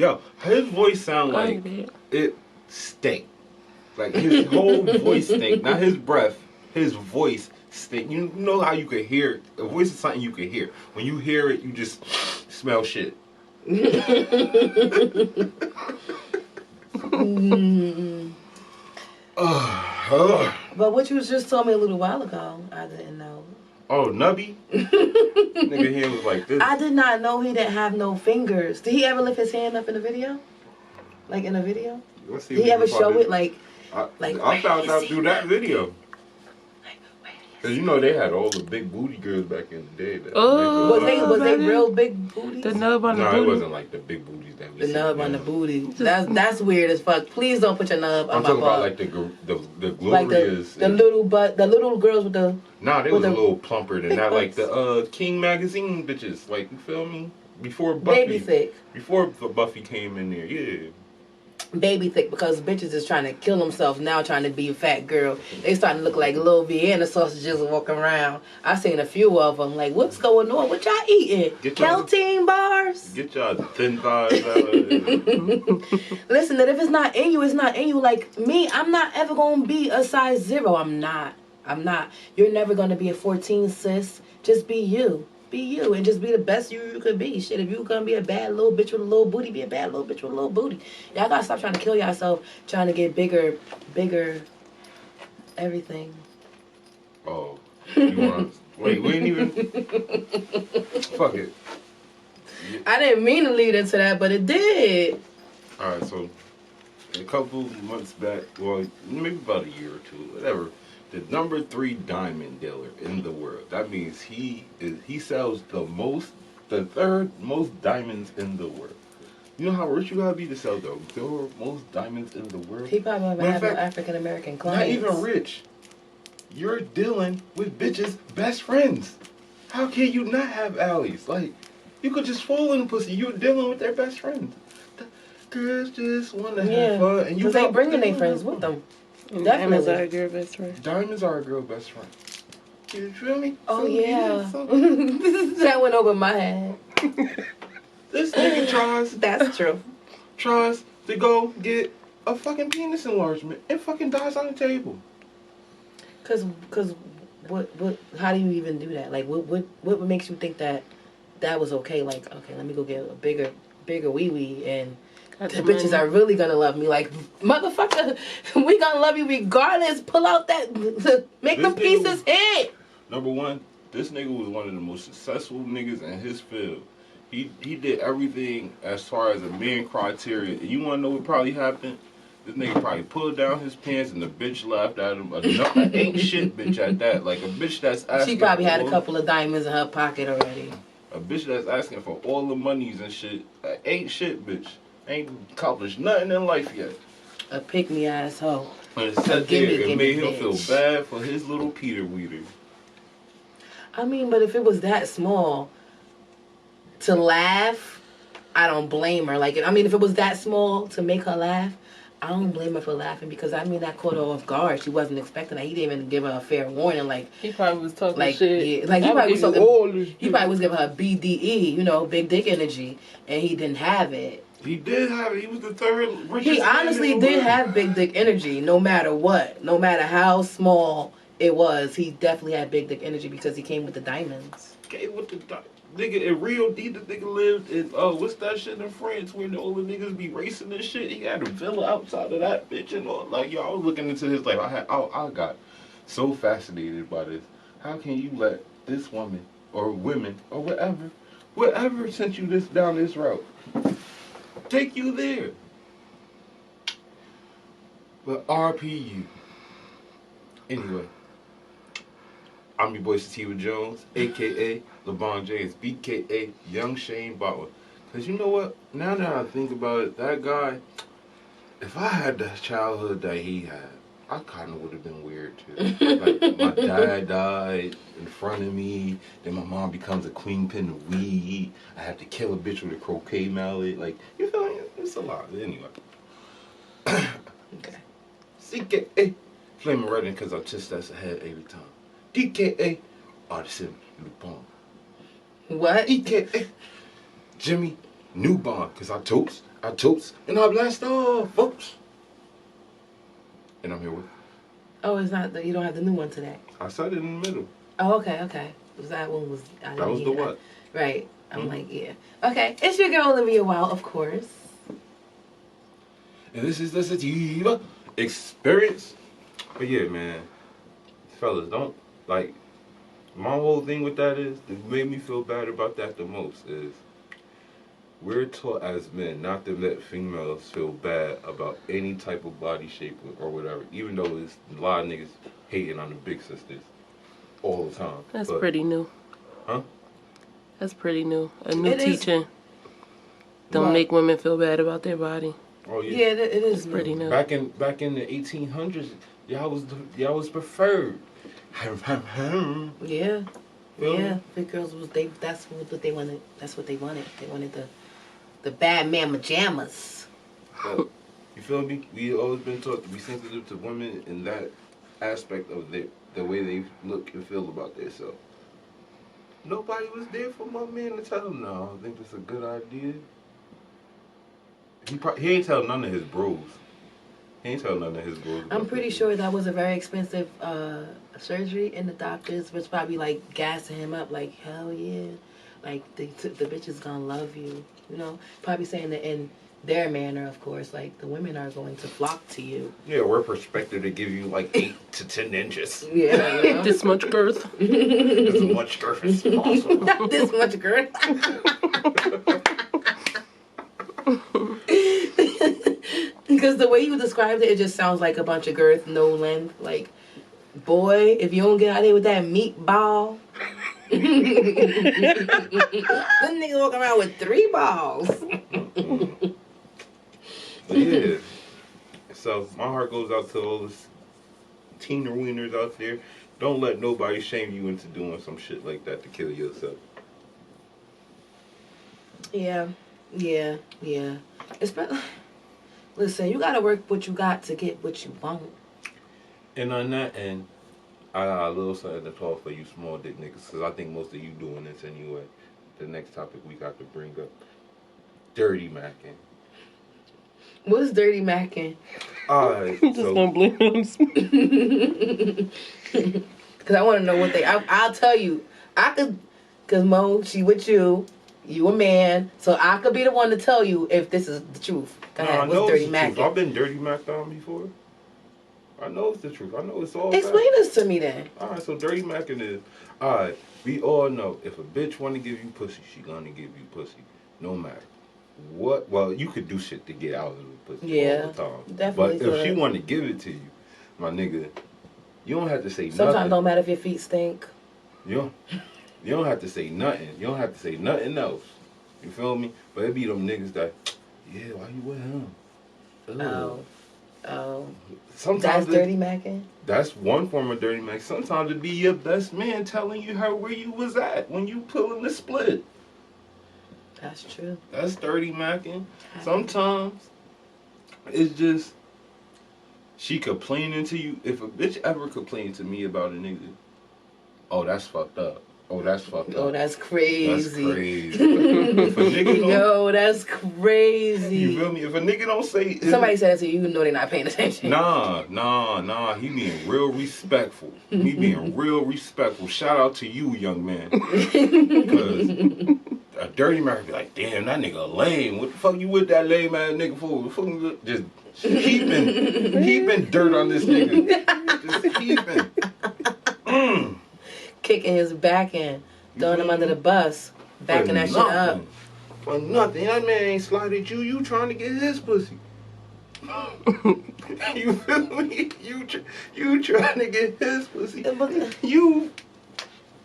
Yo, his voice sound like it stink. Like his whole voice stink. Not his breath. His voice stink. You know how you could hear it? A voice is something you could hear. When you hear it, you just smell shit. But what you just told me a little while ago, I didn't know. Oh, Nubby? Nigga hand was like this. I did not know he didn't have no fingers. Did he ever lift his hand up in the video? Like in a video? Let's see Did he ever show it like I found out through that video. Cause you know they had all the big booty girls back in the day. Was they real big booties? The nub on the booty? No, it wasn't like the big booties that we The nub on the booty. That's weird as fuck. Please don't put your nub on my butt. I'm talking about like the glorious. Like the little butt, the little girls with the. Nah, they was a little plumper than that. Like the King magazine bitches. Like, you feel me? Before Buffy. Baby thick. Before Buffy came in there, yeah. Baby thick, because bitches is trying to kill themselves now trying to be a fat girl. They starting to look like little Vienna sausages walking around. I seen a few of them. Like, what's going on? What y'all eating? Kelteen bars? Get y'all thin thighs out. Listen, that if it's not in you, it's not in you. Like me, I'm not ever going to be a size 0. I'm not. You're never going to be a 14, sis. Just be you. Be you and just be the best you could be. Shit, if you gonna be a bad little bitch with a little booty, be a bad little bitch with a little booty. Y'all gotta stop trying to kill yourself, trying to get bigger, everything. Oh, you want? Wait, we ain't even. Fuck it. I didn't mean to lead into that, but it did. All right, so a couple months back, well, maybe about a year or two, whatever. The number 3 diamond dealer in the world. That means he sells the third most diamonds in the world. You know how rich you gotta be to sell the third most diamonds in the world? He probably have no African American clients. Not even rich. You're dealing with bitches' best friends. How can you not have allies? Like, you could just fall in the pussy. You're dealing with their best friends. The girls just want to have fun, and you they bringing their friends with them. Diamonds are a girl best friend. Diamonds are a girl best friend. You feel me? Oh, yeah. That went over my head. This nigga tries to go get a fucking penis enlargement and fucking dies on the table. Cause what how do you even do that? Like what makes you think that was okay? Like, okay, let me go get a bigger wee wee and the bitches are really gonna love me. Like, motherfucker, we gonna love you regardless. Pull out that, make them pieces hit. Number one, this nigga was one of the most successful niggas in his field. He did everything as far as a man criteria. And you wanna know what probably happened? This nigga probably pulled down his pants and the bitch laughed at him. An ain't shit bitch at that. Like a bitch that's asking. She probably had a couple of diamonds in her pocket already. A bitch that's asking for all the monies and shit. Ain't shit bitch. Ain't accomplished nothing in life yet. A pick-me asshole. And it sat there and made him feel bad for his little Peter Weeder. I mean, but if it was that small to laugh, I don't blame her. Like, I mean, if it was that small to make her laugh, I don't blame her for laughing because I mean that caught her off guard. She wasn't expecting that. He didn't even give her a fair warning. Like he probably was talking like, shit. Yeah, like he probably was giving her BDE, you know, big dick energy, and he didn't have it. He did have it. He was the third richest. He honestly did have big dick energy, no matter what, no matter how small it was. He definitely had big dick energy because he came with the diamonds. Came with the nigga in Rio D. The nigga lived in what's that shit in France where all the niggas be racing and shit. He had a villa outside of that bitch and all. Like, yo, I was looking into his life. I got so fascinated by this. How can you let this woman or women or whatever sent you down this route take you there? But RPU. Anyway, I'm your boy Sativa Jones, a.k.a. LeBron James, b.k.a. Young Shane Butler. Because you know what? Now that I think about it, that guy, if I had the childhood that he had, I kind of would have been weird too. Like, my dad died in front of me, then my mom becomes a queen pin of weed. I have to kill a bitch with a croquet mallet. Like, you feel me? It's a lot. Anyway. Okay. CKA. Flaming Redden because I just that's ahead every time. DKA. Artisan Lupon. What? EKA. Jimmy New bond, because I totes, and I blast off, folks. And I'm here with. Oh, it's not that you don't have the new one today. I said it in the middle. Oh, okay. That one was. That was the what? Right. I'm like, yeah. Okay. It's your girl Olivia Wow, of course. And this is the Sativa experience. But yeah, man, fellas, don't like. My whole thing with that is, it made me feel bad about that the most is, we're taught as men not to let females feel bad about any type of body shape or whatever, even though there's a lot of niggas hating on the big sisters all the time. That's pretty new. Huh? That's pretty new. A new teaching. Don't Right. make women feel bad about their body. Oh yeah. Yeah, it is pretty new. Back in the 1800s, y'all was preferred. Yeah. Yeah. Big girls was that's what they wanted. That's what they wanted. They wanted the bad man pajamas. You feel me? We always been taught to be sensitive to women in that aspect of the way they look and feel about themselves. Nobody was there for my man to tell him, no, I think that's a good idea. He ain't tell none of his bros. I'm pretty sure that was a very expensive surgery, and the doctors was probably like gassing him up, like, hell yeah, like the bitch is gonna love you, you know, probably saying that in their manner, of course, like the women are going to flock to you. Yeah, we're expected to give you like 8 to 10 inches. Yeah, you know? This much girth. As much girth as possible. Not this much girth. Because the way you described it, it just sounds like a bunch of girth, no length. Like, boy, if you don't get out there with that meatball, them niggas walking around with 3 balls. Yeah. So my heart goes out to all the teen wieners out there. Don't let nobody shame you into doing some shit like that to kill yourself. Yeah. Listen, you gotta work what you got to get what you want. And on that end, I got a little something to talk for you small dick niggas, because I think most of you doing this anyway. The next topic we got to bring up, dirty macking. What's dirty macking? Alright, Just don't blame him. Because I want to know what I'll tell you. I could, because Mo, she with you. You a man, so I could be the one to tell you if this is the truth. Go ahead. What's dirty macking? I've been dirty macked on before. I know it's the truth. I know it's all Explain this to me then. Alright, so dirty macking is, alright, we all know if a bitch want to give you pussy, she gonna give you pussy. No matter what. Well, you could do shit to get out of the pussy all the time. Definitely. But if she want to give it to you, my nigga, you don't have to say nothing. Sometimes don't matter if your feet stink. You don't have to say nothing. You don't have to say nothing else. You feel me? But it be them niggas that, yeah, why you with him? Ooh. Oh. Sometimes that's dirty macking? That's one form of dirty mac. Sometimes it be your best man telling you where you was at when you pulling the split. That's true. That's dirty macking. Sometimes it's just she complaining to you. If a bitch ever complained to me about a nigga, oh, that's fucked up. Oh, that's fucked up. Oh, that's crazy. That's crazy. If a nigga don't, yo, that's crazy. You feel me? If a nigga don't say... Somebody said that to you, you know they're not paying attention. Nah. He being real respectful. Me being real respectful. Shout out to you, young man. Because a dirty man be like, damn, that nigga lame. What the fuck you with that lame ass nigga for? Just heaping dirt on this nigga. Just heaping. Kicking his back in, throwing him under the bus, backing that shit up. For nothing. That man ain't slided you. You trying to get his pussy. You feel me? You trying to get his pussy.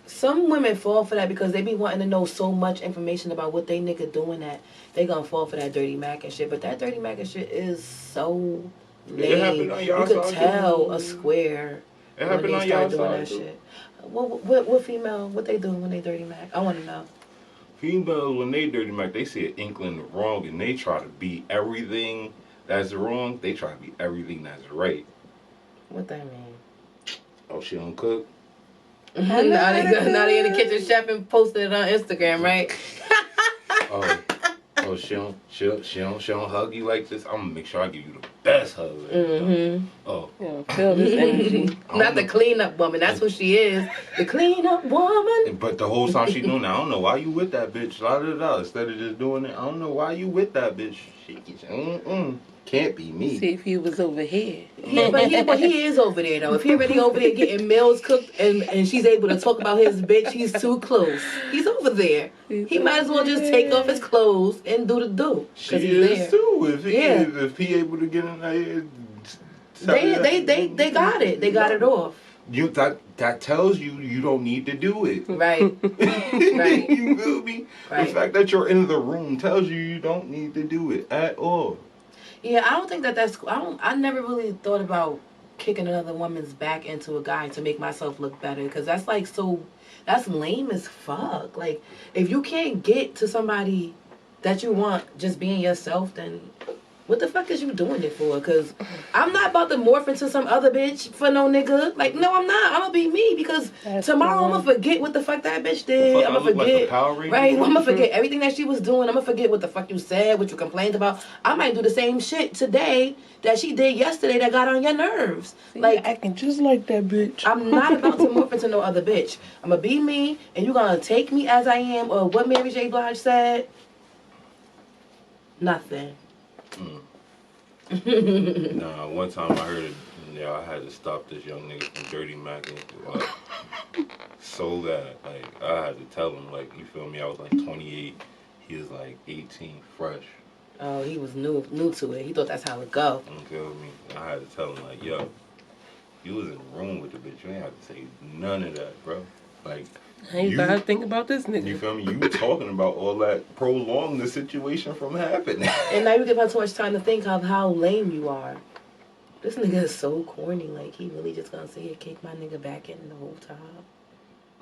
Some women fall for that because they be wanting to know so much information about what they nigga doing that they gonna fall for that dirty mac and shit. But that dirty mac and shit is so lame. You could tell a square when they start doing that shit. What female, what they do when they dirty mac? I want to know. Females, when they dirty mac, they see an inkling of wrong and they try to be everything that's wrong. They try to be everything that's right. What that mean? Oh, she don't cook? Now they in the kitchen chef and posted it on Instagram, right? Oh, Oh, she don't hug you like this. I'm gonna make sure I give you the best hug. Oh, feel this energy. Not the cleanup woman. That's what she is. The cleanup woman. But the whole time she doing that, I don't know why you with that bitch. La da da. Instead of just doing it, I don't know why you with that bitch. She can't be me. See if he was over here. Yeah, but he is over there though. If he already over there getting meals cooked and she's able to talk about his bitch, he's too close. He's over there. He might as well just take off his clothes and do the do. She he's is there. too. If he able to get in there, they got it. They got it off. That tells you don't need to do it. Right. Right. You feel me? Right. The fact that you're in the room tells you don't need to do it at all. Yeah, I don't think that's. I never really thought about kicking another woman's back into a guy to make myself look better, because that's like that's lame as fuck. Like, if you can't get to somebody that you want just being yourself, then what the fuck is you doing it for? Because I'm not about to morph into some other bitch for no nigga. Like, no, I'm not. I'm gonna be me, because tomorrow I'm gonna forget what the fuck that bitch did. I'm gonna forget. Right? I'm gonna forget everything that she was doing. I'm gonna forget what the fuck you said, what you complained about. I might do the same shit today that she did yesterday that got on your nerves. See, like, acting just like that bitch. I'm not about to morph into no other bitch. I'm gonna be me, and you're gonna take me as I am. Or what Mary J. Blige said. Nothing. Nah, one time I heard it. Yeah, I had to stop this young nigga from Dirty Mackin. So bad. Like, I had to tell him, like, you feel me? I was like 28. He was like 18, fresh. Oh, he was new to it. He thought that's how it go. You feel me? I had to tell him, like, yo, you was in the room with the bitch. You ain't have to say none of that, bro. Like, you gotta think about this nigga. You feel me? You talking about all that prolong the situation from happening. And now you give her too much time to think of how lame you are. This nigga is so corny. Like, he really just gonna sit here kick my nigga back in the whole time.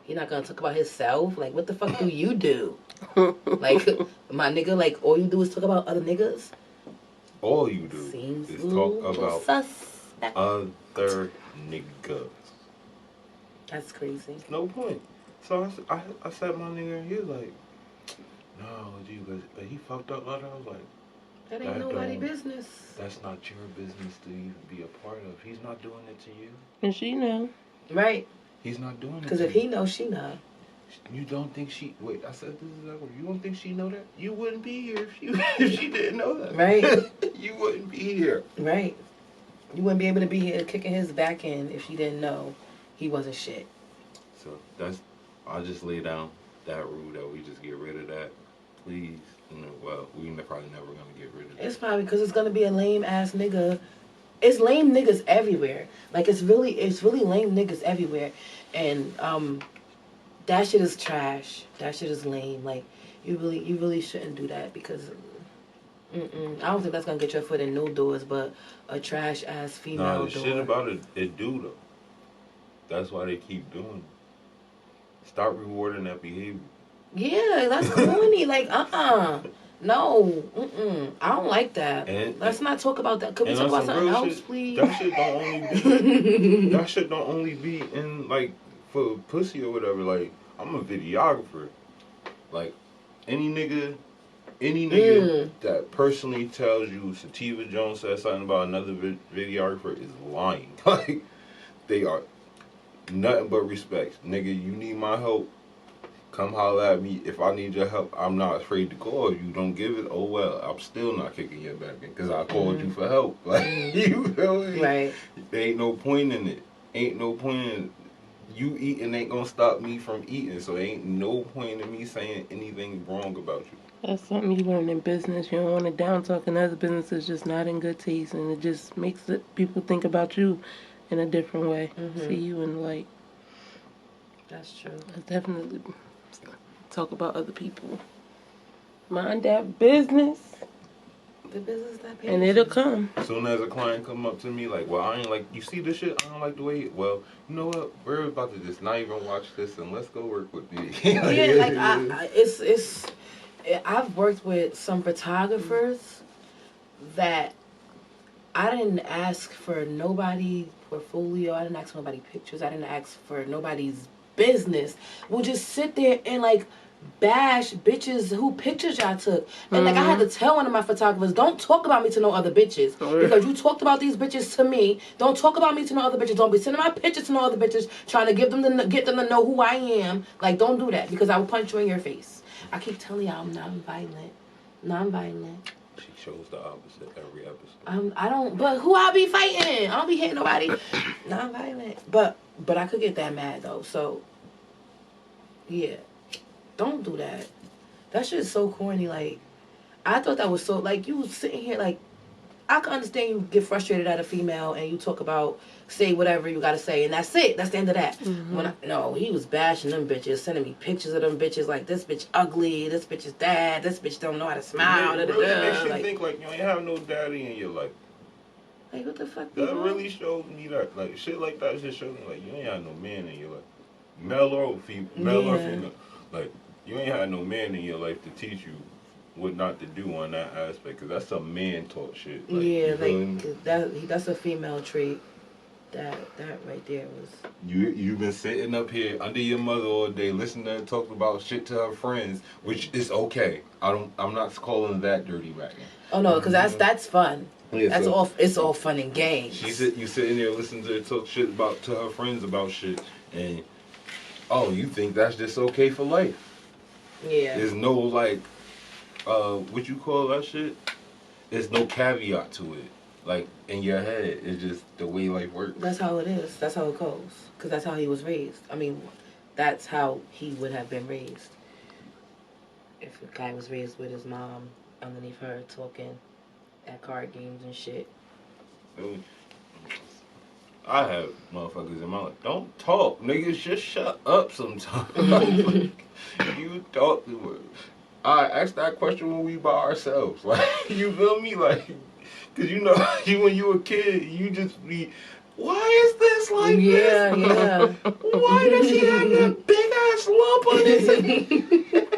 He not gonna talk about himself. Like, what the fuck do you do? Like, my nigga, like, all you do is talk about other niggas? All you do Seems is talk about suspect. other niggas. That's crazy. No point. So I sat my nigga and he was like, no, dude, but he fucked up. I was like, that ain't nobody's business. That's not your business to even be a part of. He's not doing it to you. And she know. Right. He's not doing it. Because if he knows, she know. You don't think she? Wait, I said this is like, you don't think she know that? You wouldn't be here if she didn't know that. Right. You wouldn't be here. Right. You wouldn't be able to be here kicking his back in if she didn't know he wasn't shit. So I'll just lay down that rule that we just get rid of that, please. Well, we probably never gonna get rid of that. It's probably because it's gonna be a lame ass nigga. It's lame niggas everywhere. Like, it's really lame niggas everywhere, and that shit is trash. That shit is lame. Like, you really shouldn't do that, because I don't think that's gonna get your foot in no doors, but a trash ass female door. The shit about it do though. That's why they keep doing it. Start rewarding that behavior. Yeah, that's corny. Like, no, I don't like that. Let's not talk about that. Could we talk about something else, please? That shit don't only be in, like, for pussy or whatever. Like, I'm a videographer. Like, any nigga that personally tells you Sativa Jones said something about another videographer is lying. Like, they are nothing but respect. Nigga, you need my help, come holler at me. If I need your help, I'm not afraid to call. If you don't give it, oh well. I'm still not kicking your back in, because I called you for help. Like, you feel me? Right. There ain't no point in it. Ain't no point in you eating ain't gonna stop me from eating. So ain't no point in me saying anything wrong about you. That's something you learn in business. You don't want to down talk another business is just not in good taste, and it just makes people think about you in a different way. See you in the light. That's true. I definitely talk about other people. Mind that business. The business that pays. And it'll come. As soon as a client come up to me like, well, I ain't like, you see this shit? I don't like the way well, you know what? We're about to just not even watch this and let's go work with me. Yeah, like, I've worked with some photographers that I didn't ask for nobody's portfolio. I didn't ask for nobody's pictures. I didn't ask for nobody's business. We'll just sit there and, like, bash bitches who pictures y'all took. And like I had to tell one of my photographers, don't talk about me to no other bitches. Because you talked about these bitches to me. Don't talk about me to no other bitches. Don't be sending my pictures to no other bitches trying to get them to know who I am. Like, don't do that because I will punch you in your face. I keep telling y'all I'm non-violent. Non-violent. She shows the opposite every episode. I don't, but who I be fighting? I don't be hitting nobody. Non-violent. But I could get that mad though. So, yeah. Don't do that. That shit is so corny. Like, I thought that was so, like, you sitting here, like, I can understand you get frustrated at a female and you talk about, say whatever you gotta say, and that's it. That's the end of that. No, he was bashing them bitches, sending me pictures of them bitches, like, this bitch ugly, this bitch is bad, this bitch don't know how to smile. It really makes you think, like, you ain't have no daddy in your life. Like, what the fuck? That really shows me that, like, shit like that just shows me, like, you ain't have no man in your life. Male or female. Like, you ain't had no man in your life to teach you what not to do on that aspect, because that's some man taught shit. Like, yeah, like that's a female trait. That right there was. You've been sitting up here under your mother all day, listening to her talk about shit to her friends, which is okay. I'm not calling that dirty backing. Oh no, because that's fun. Yeah, that's so all. It's all fun and games. You sitting there listening to her talk shit to her friends about shit, and you think that's just okay for life. Yeah. There's no, like, what you call that shit? There's no caveat to it. Like, in your head, it's just the way life works. That's how it is. That's how it goes. Because that's how he was raised. I mean, that's how he would have been raised. If a guy was raised with his mom underneath her talking at card games and shit. I have motherfuckers in my life. Don't talk, niggas. Just shut up sometimes. Like, you talk to her. I asked that question when we by ourselves. Like, you feel me? Like, cause you know, when you a kid, you just be, why is this like this? Yeah. Why does he have that big ass lump on his head?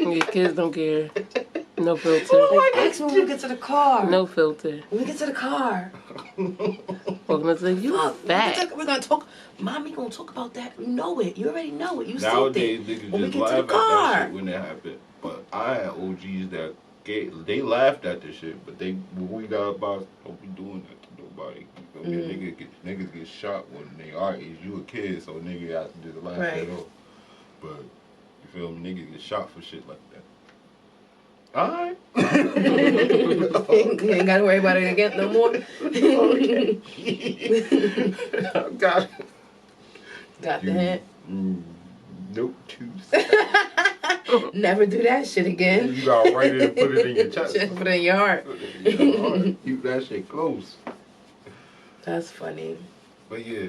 Yeah, kids don't care. No filter. Like, ask me when we get to the car. No filter. When we get to the car. Well, gonna say you fat. We're gonna talk. Mommy gonna talk about that. You know it. You already know it. You Nowadays, see it. niggas When we just get laugh to the at car. that shit when it happened. But I had OGs that they laughed at the shit, but when we got about, don't be doing that to nobody. You feel me? Niggas get shot when they are age. You a kid, so nigga has to just laugh it off. But you feel me? Niggas get shot for shit like that. Alright. You ain't gotta worry about it again no more. Got the hint. Nope, too sad. Never do that shit again. You gotta write it and put it in your chest. Just put it in your heart. Keep that shit close. That's funny. But yeah,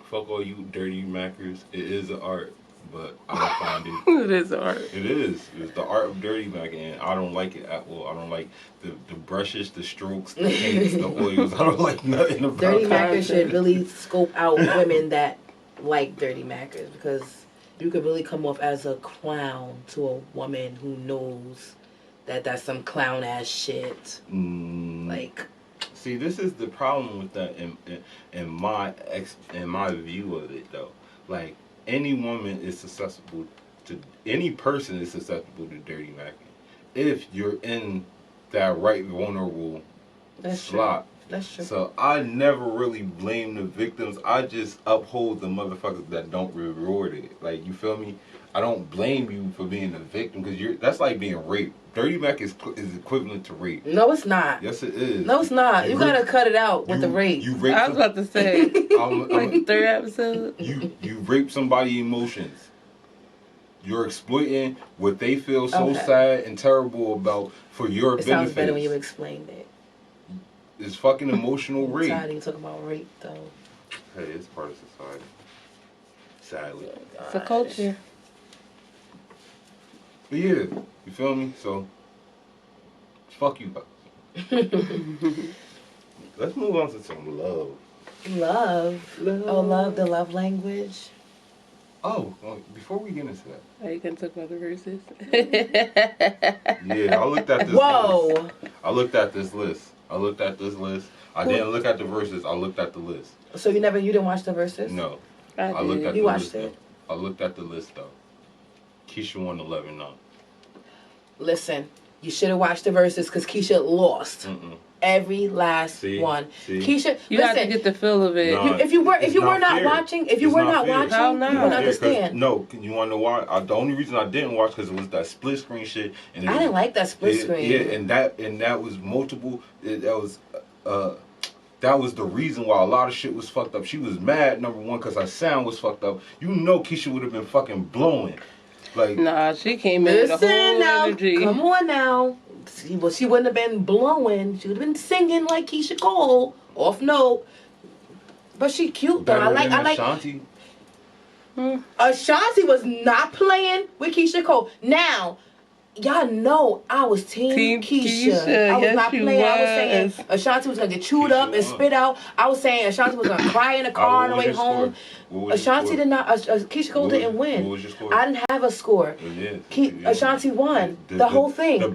fuck all you dirty mackers. It is an art, but I find it. It is art. It is. It's the art of dirty macking, and I don't like it at all. I don't like the brushes, the strokes, the paints, the oils. I don't like nothing about Dirty it. mackers should really scope out women that like dirty mackers, because you could really come off as a clown to a woman who knows that that's some clown ass shit. Like, see, this is the problem with that in my view of it though. Like, any woman is susceptible to, any person is susceptible to dirty macking if you're in that right vulnerable slot. That's true. So I never really blame the victims. I just uphold the motherfuckers that don't reward it. Like, you feel me? I don't blame you for being a victim, because that's like being raped. Dirty Mac is equivalent to rape. No, it's not. Yes, it is. No, it's not. You gotta cut it out with the rape. You rape. I was about to say, like third episode. You rape somebody's emotions. You're exploiting what they feel so sad and terrible about for your benefit. It sounds better when you explained it. It's fucking emotional rape. I'm tired of you talking about rape, though. Hey, it's part of society. Sadly. It's a culture. But yeah, you feel me? So, fuck you guys. Let's move on to some love. Love? Oh, love, the love language. Oh, before we get into that. Are you going to talk about the verses? Yeah, I looked at this list. I looked at this list. I didn't look at the verses. I looked at the list. So you didn't watch the verses? No. I looked at you the watched list, it? though. I looked at the list, though. Keisha won 11-9. Listen, you should have watched the verses because Keisha lost. Every last one. Keisha, you have to get the feel of it. Nah, if you were not fair. watching, How you not wouldn't fair, understand. No, you want to know why? The only reason I didn't watch because it was that split screen shit. And I didn't like that split screen. Yeah, and that was multiple. That was the reason why a lot of shit was fucked up. She was mad, number one, because her sound was fucked up. You know Keisha would have been fucking blowing. Like, nah, she came in with a whole energy. Come on now. She wouldn't have been blowing. She would have been singing like Keisha Cole, off note. But she cute though. I like Ashanti. Ashanti was not playing with Keisha Cole. Now, y'all know I was team Keisha. I was not playing. I was saying Ashanti was gonna get chewed up and spit out. I was saying Ashanti was gonna cry in the car on the way home. Ashanti did not. Keisha Cole didn't win. What was your score? I didn't have a score. Ashanti won the whole thing.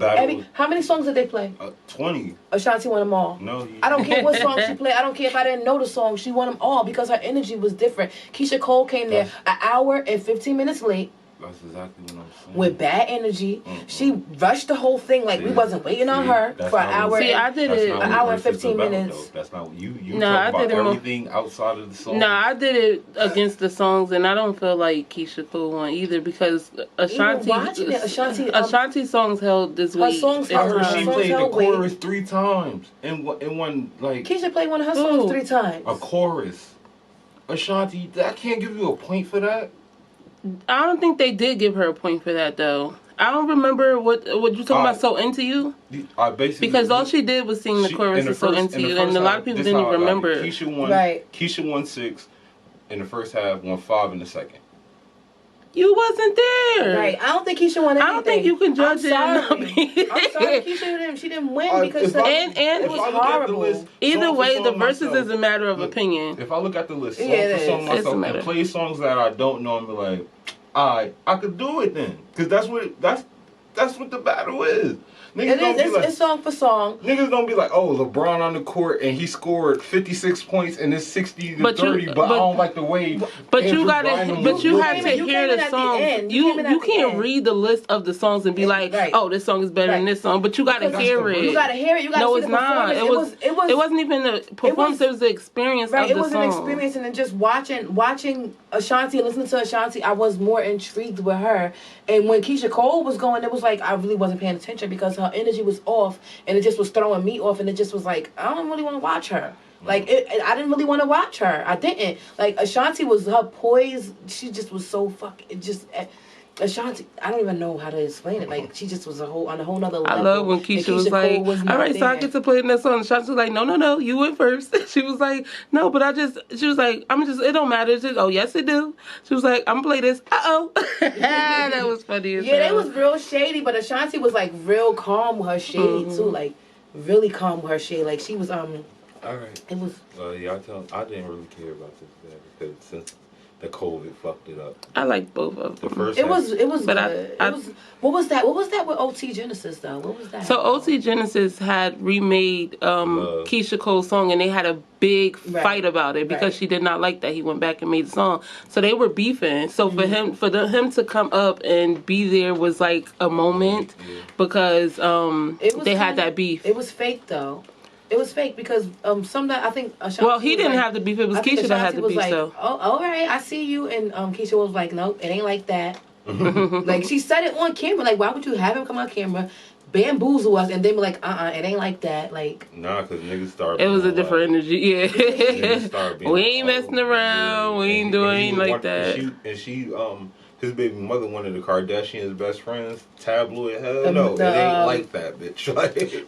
How many songs did they play? 20. Ashanti won them all. No, I don't care what song she played. I don't care if I didn't know the song. She won them all because her energy was different. Keisha Cole came there an hour and 15 minutes late. That's exactly what I'm saying. With bad energy. She rushed the whole thing like we wasn't waiting on her for an hour. I did it an hour and 15 minutes. That's not what you I talk did about everything outside of the song. No, I did it against the songs, and I don't feel like Keisha Cole won either because Ashanti's songs held this weight. Her songs I heard she played the chorus 3 times in one like. Keisha played one of her songs 3 times. A chorus. Ashanti, I can't give you a point for that. I don't think they did give her a point for that though. I don't remember what you talking about. So Into You, because all she did was sing the chorus of So Into You, and a lot of people didn't even remember. Keisha won 6 in the first half, won 5 in the second. You wasn't there. Right. I don't think Keisha won anything. I don't think you can judge it. I'm sorry, Keisha she didn't win because it was horrible. Either way, the verses is a matter of opinion. If I look at the list, song for song myself, and play songs that I don't know, and be like, I could do it then, because that's what the battle is. It's song for song. Niggas don't be like, oh, LeBron on the court and he scored 56 points and it's 60 to 30, but I don't like the way. But you had to hear the song. You can't read the list of the songs and be like, oh, this song is better than this song. But you gotta hear it. You gotta hear it. You gotta see the performance. It wasn't even the performance. It was the experience of the song. It was an experience, and then just watching Ashanti, listening to Ashanti, I was more intrigued with her. And when Keisha Cole was going, it was like I really wasn't paying attention because her energy was off, and it just was throwing me off, and it just was like I don't really want to watch her. Like I didn't really want to watch her. I didn't. Like Ashanti was her poise. She just was so fucking just. Ashanti, I don't even know how to explain it. Like she just was on a whole nother level. I love when Keisha was like, "All right, so I get to play in that song." Ashanti was like, "No, you went first." She was like, "No, but she was like, it don't matter." It's just, oh yes, it do. She was like, "I'm gonna play this." That was funny as hell. They was real shady, but Ashanti was like real calm with her shade too. Like really calm with her shade. Like she was All right. It was. I didn't really care about this because since the COVID fucked it up. I like both of them. The first it was but good. What was that? What was that with OT Genesis though? What was that? So OT Genesis had remade Keisha Cole's song, and they had a big fight about it because she did not like that he went back and made the song. So they were beefing. So for him to come up and be there was like a moment because they had that beef. It was fake though. It was fake because I think Ashanti. Well, he didn't have the beef. It was Keisha that had the beef. Like, so, oh, all right, I see you. And Keisha was like, nope, it ain't like that. Like she said it on camera. Like, why would you have him come on camera, bamboozle us, and then be like, it ain't like that. Like, nah, because niggas started. It was a different energy. Yeah, we ain't messing around. We ain't doing anything like that. And she his baby mother, one of the Kardashians' best friends, tabloid. Hell no, it ain't like that, bitch.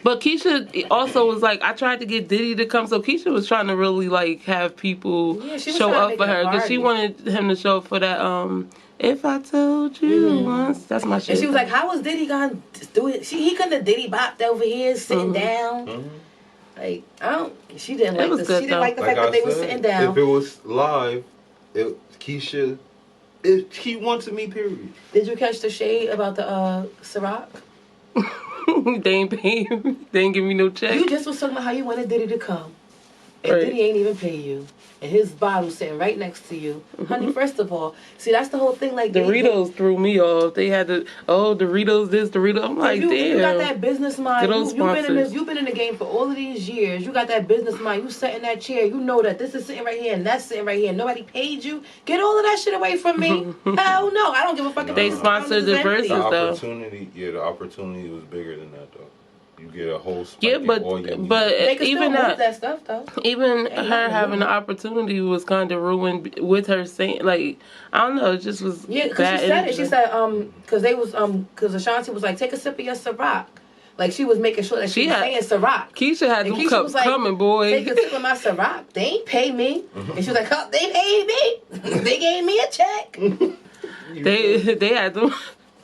But Keisha also was like, I tried to get Diddy to come, so Keisha was trying to really like have people show up for her because she wanted him to show up for that. If I told you once, that's my shit. And she was like, how was Diddy gonna do it? He couldn't have Diddy bopped over here sitting down. Like she didn't like this. She didn't like the fact that they were sitting down. If it was live, Keisha. He wanted me, period. Did you catch the shade about the Ciroc? They ain't paying me. They ain't give me no check. You just was talking about how you wanted Diddy to come. And Diddy ain't even pay you. and his bottle sitting right next to you. Honey, first of all, see, that's the whole thing. Like Doritos threw me off. They had Doritos this, Doritos. I'm like, damn. You got that business mind. You've been in the game for all of these years. You got that business mind. You sat in that chair. You know that this is sitting right here and that's sitting right here. Nobody paid you. Get all of that shit away from me. Hell no, I don't give a fuck. They sponsored the verses though. The opportunity was bigger than that though. You get a whole spike. Yeah, but even that stuff though. Even her having the opportunity was kind of ruined with her saying, like, I don't know, it just was. Yeah, because she said it. She said because Ashanti was like, take a sip of your Ciroc. Like she was making sure that she was saying Ciroc. Keisha had them cups coming, boy. Take a sip of my Ciroc. They ain't pay me. And she was like, oh, they paid me. They gave me a check. They had them.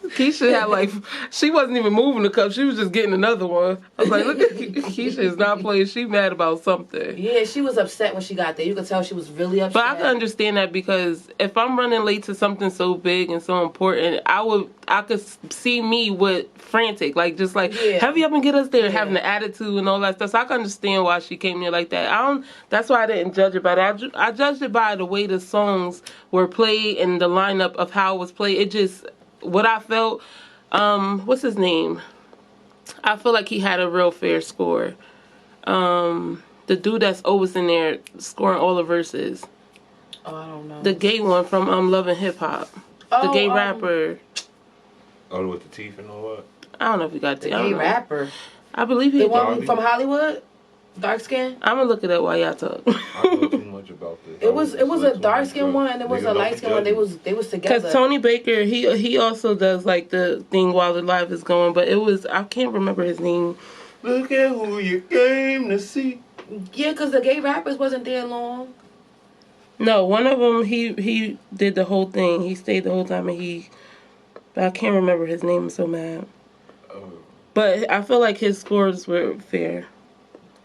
Keisha had like, she wasn't even moving the cup. She was just getting another one. I was like, look, Keisha is not playing. She mad about something. Yeah, she was upset when she got there. You could tell she was really upset. But I can understand that because if I'm running late to something so big and so important, I could see me with frantic, like just like, hurry up and get us there, having the attitude and all that stuff. So I can understand why she came there like that. That's why I didn't judge it by that. I judged it by the way the songs were played and the lineup of how it was played. It just, what I felt, what's his name? I feel like he had a real fair score. The dude that's always in there scoring all the verses. Oh, I don't know. The gay one from Love and Hip Hop. The gay rapper. Oh, with the teeth and all that? I don't know if he got teeth. The gay rapper. I believe he. The one from Hollywood? Dark skin? I'm gonna look it up while y'all talk. I don't know too much about this. It was a dark skin one and it was a light skin one. They was together. Because Tony Baker, he also does like the thing while the live is going, but it was, I can't remember his name. Look at who you came to see. Yeah, because the gay rappers wasn't there long. No, one of them he did the whole thing. He stayed the whole time and but I can't remember his name. I'm so mad. But I feel like his scores were fair.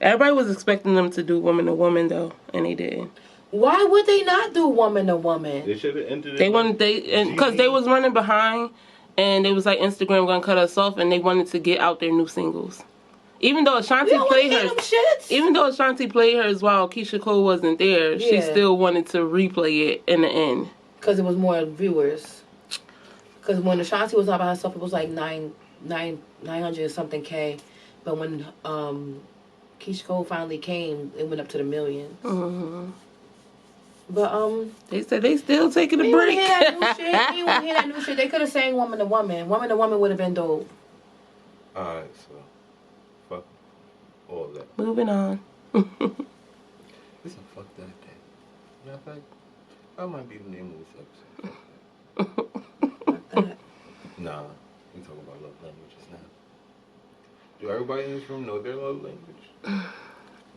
Everybody was expecting them to do woman to woman though, and they didn't. Why would they not do woman to woman? They should have entered it. They wanted because they was running behind, and it was like Instagram gonna cut us off, and they wanted to get out their new singles. Even though Ashanti played hers while Keisha Cole wasn't there, she still wanted to replay it in the end. Because it was more viewers. Because when Ashanti was all by herself, it was like 900 something K, but when Keisha Cole finally came, it went up to the millions. Mm-hmm. But they said they still taking a break. You want to hear that new shit? They could have sang "Woman to Woman." "Woman to Woman" would have been dope. All right, so fuck all that. Moving on. Listen, fuck that day. Matter of fact, that might be the name of this episode. Fuck that. Nah, we talking about love languages now. Do everybody in this room know their love language?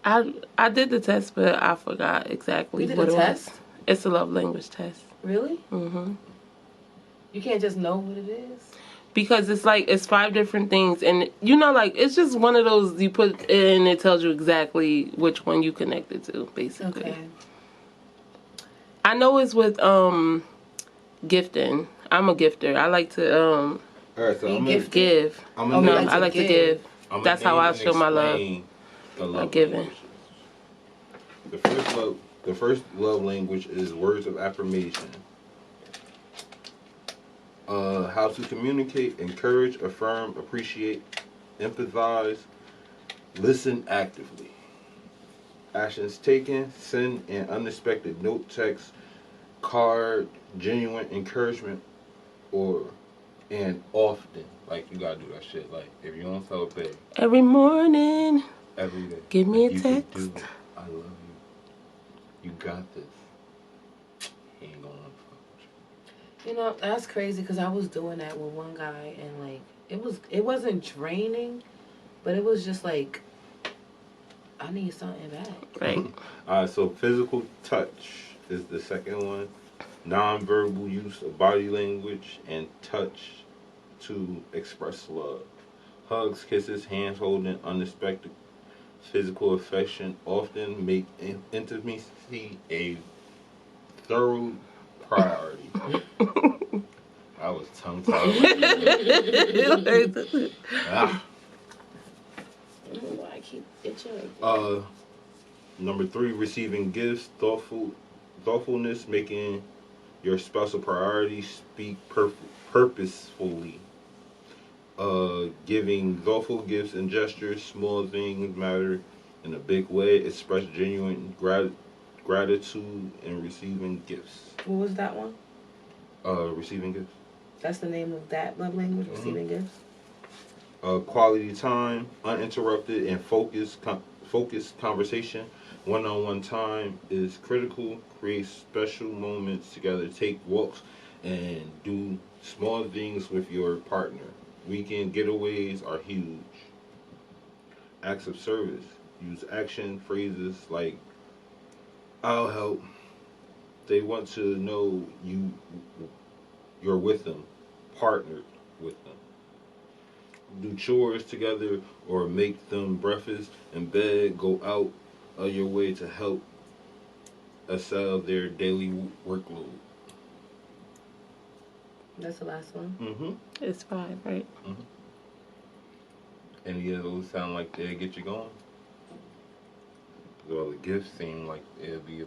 I did the test, but I forgot exactly what it was. It's a love language test. Really? Mm-hmm. You can't just know what it is? Because it's 5 different things, and like it's just one of those you put in, it tells you exactly which one you connected to, basically. Okay. I know it's with gifting. I'm a gifter. I like to all right, so give. I like to give. That's how I show my love. Giving. The first love language is words of affirmation. How to communicate, encourage, affirm, appreciate, empathize, listen actively. Actions taken, send an unexpected note, text, card, genuine encouragement, and often. Like, you gotta do that shit. Like, if you don't tell a pay. Every morning. Every day. Give me like, a text. You can do it. I love you. You got this. He ain't gonna fuck with you. That's crazy because I was doing that with one guy and like it wasn't draining, but it was just like I need something back. Right. Alright, so physical touch is the second one. Non-verbal use of body language and touch to express love. Hugs, kisses, hands holding, unexpected physical affection often make intimacy a thorough priority. I was tongue-tied. Why I keep itching like that? Number 3, receiving gifts, thoughtfulness, making your special priority, speak purposefully. Giving thoughtful gifts and gestures, small things matter in a big way. Express genuine gratitude in receiving gifts. What was that one? Receiving gifts. That's the name of that love language, receiving gifts? Quality time, uninterrupted and focused conversation. One-on-one time is critical. Create special moments together. Take walks and do small things with your partner. Weekend getaways are huge. Acts of service. Use action phrases like "I'll help." They want to know you're with them, partnered with them. Do chores together or make them breakfast in bed. Go out of your way to help excel their daily workload. That's the last one. Mm-hmm. It's 5, right? Mm-hmm. Any of those sound like they'll get you going? Well, the gifts seem like it'll be.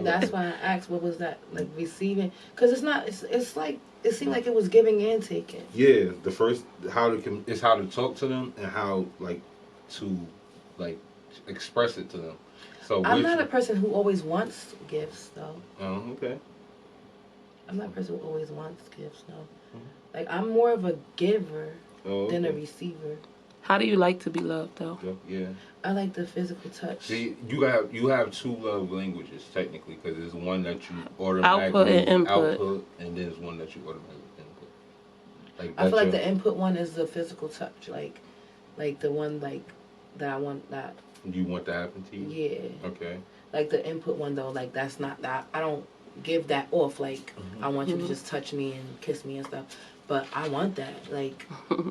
That's why I asked, what was that like receiving? Because it's not. It's like it seemed like it was giving and taking. Yeah, the first how to talk to them and how to express it to them. So I'm not a person who always wants gifts, though. Oh, okay. I'm not a person who always wants gifts, no. Mm-hmm. Like, I'm more of a giver than a receiver. How do you like to be loved, though? Yeah. I like the physical touch. See, you have 2 love languages, technically, because there's one that you automatically output, and there's one that you automatically input. I feel like the input one is the physical touch, like the one that I want that. You want to happen to you? Yeah. Okay. Like the input one though, like that's not that. I don't give that off. Like I want you to just touch me and kiss me and stuff. But I want that. Like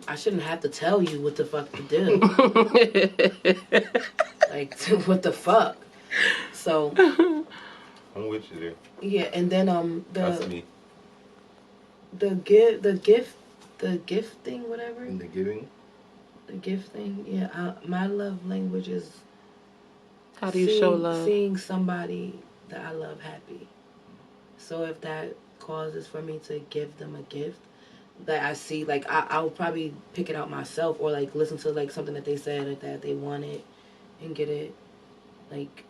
I shouldn't have to tell you what the fuck to do. Like what the fuck. So. I'm with you there. Yeah, and then That's me. The gifting, whatever. And the giving. The gift thing, yeah. My love language is. How do you show love? Seeing somebody that I love happy. So if that causes for me to give them a gift that I see, like I'll probably pick it out myself or like listen to like something that they said or that they wanted and get it. Like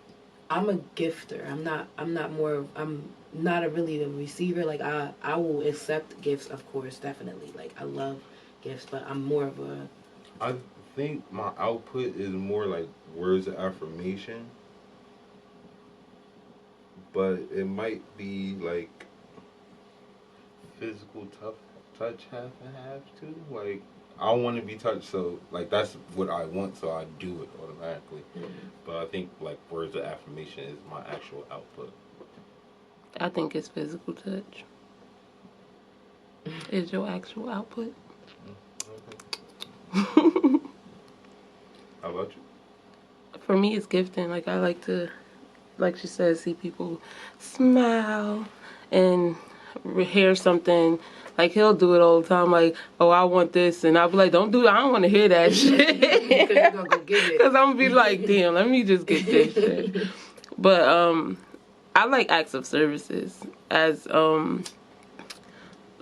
I'm a gifter. I'm not really a receiver. Like I will accept gifts, of course, definitely. Like I love gifts, but I'm more of a. I think my output is more like words of affirmation, but it might be like physical touch half and half too. Like I want to be touched, so like that's what I want, so I do it automatically. Mm-hmm. But I think like words of affirmation is my actual output. I think it's physical touch. Is your actual output? Okay. How about you? For me, it's gifting. Like I like to, like she said, see people smile and hear something. Like he'll do it all the time. Like, oh, I want this, and I'll be like, don't do that. I don't want to hear that shit. Because you're gonna go get it. Because I'm gonna be like, damn, let me just get this shit. But I like acts of services as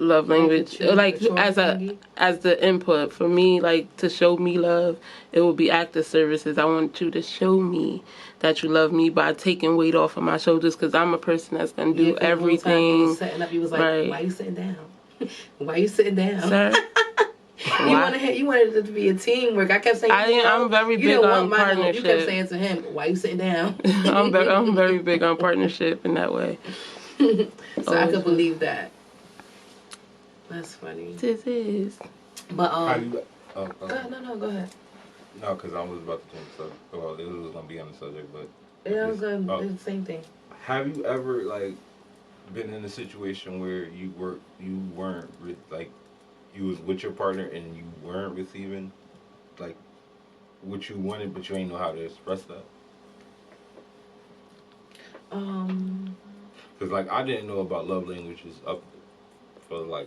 love language, like as the input for me. Like to show me love, it will be act of services. I want you to show me that you love me by taking weight off of my shoulders, because I'm a person that's gonna do everything. Setting up, he was like, right. Why you sitting down? Why you sitting down? Sir? You wanted it to be a teamwork. I kept saying, I'm very big on partnership. You kept saying to him, why you sitting down? I'm very big on partnership in that way. So I could believe that. That's funny. This is. But Go ahead. Go ahead. No, because I was about to change the subject. Well, it was gonna be on the subject, but yeah, I was gonna do the same thing. Have you ever been in a situation where you weren't you was with your partner and you weren't receiving what you wanted, but you ain't know how to express that? Because I didn't know about love languages up for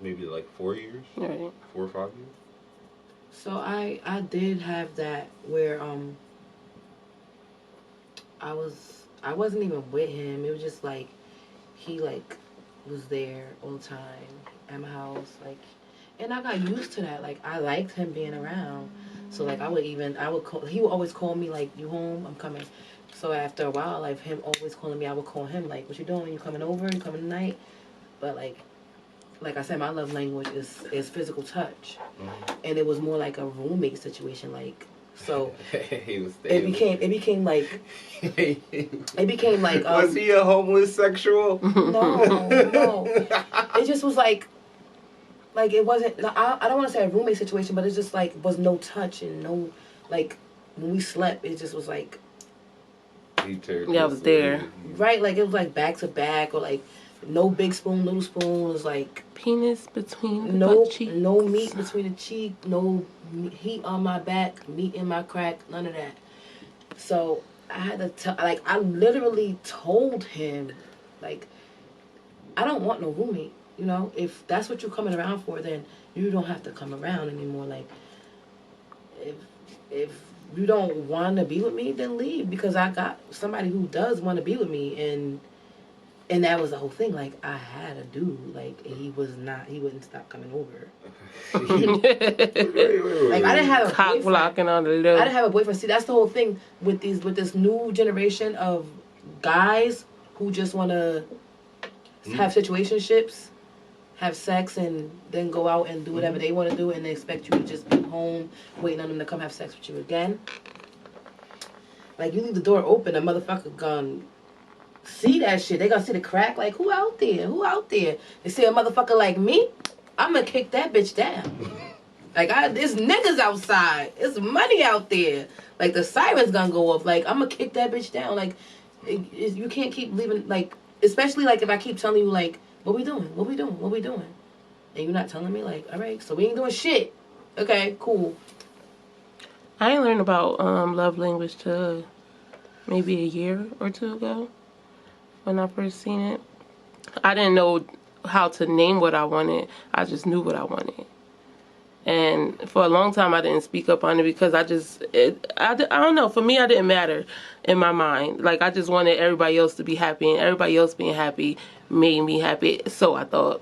maybe 4 years, right. 4 or 5 years. So I did have that where I wasn't even with him. It was just like he like was there all the time at my house, like, and I got used to that. Like I liked him being around, so like I would call. He would always call me like, "You home? I'm coming." So after a while, like him always calling me, I would call him like, "What you doing? You coming over? You coming tonight?" But like I said, my love language is physical touch, and it was more like a roommate situation, like. So it became like was he a homosexual? No. It just was like it wasn't. I don't want to say a roommate situation, but it just like was no touch and no like when we slept, it just was like. Yeah, I was there. Right, like it was like back to back or like no big spoon, little spoon. It was like penis between the butt cheeks. No meat between the cheek, no heat on my back, meat in my crack, none of that. So I had to tell, like I literally told him, like I don't want no roommate. You know, if that's what you're coming around for, then you don't have to come around anymore. Like if you don't want to be with me, then leave, because I got somebody who does want to be with me, and that was the whole thing. Like I had a dude, like he wouldn't stop coming over. Like I didn't have a cock blocking on the low. I didn't have a boyfriend. See, that's the whole thing with this new generation of guys who just want to have situationships, have sex, and then go out and do whatever they want to do, and they expect you to just be home waiting on them to come have sex with you again. Like you leave the door open, a motherfucker gonna see that shit. They gonna see the crack. Like who out there? Who out there? They see a motherfucker like me, I'm gonna kick that bitch down. Like there's niggas outside. There's money out there. Like the siren's gonna go off. Like I'm gonna kick that bitch down. Like you can't keep leaving. Like especially like if I keep telling you like what we doing, what we doing, what we doing, and you're not telling me. Like all right, so we ain't doing shit. Okay, cool. I ain't learned about love language till maybe a year or two ago when I first seen it. I didn't know how to name what I wanted. I just knew what I wanted. And for a long time, I didn't speak up on it because I don't know. For me, I didn't matter in my mind. Like, I just wanted everybody else to be happy, and everybody else being happy made me happy. So I thought.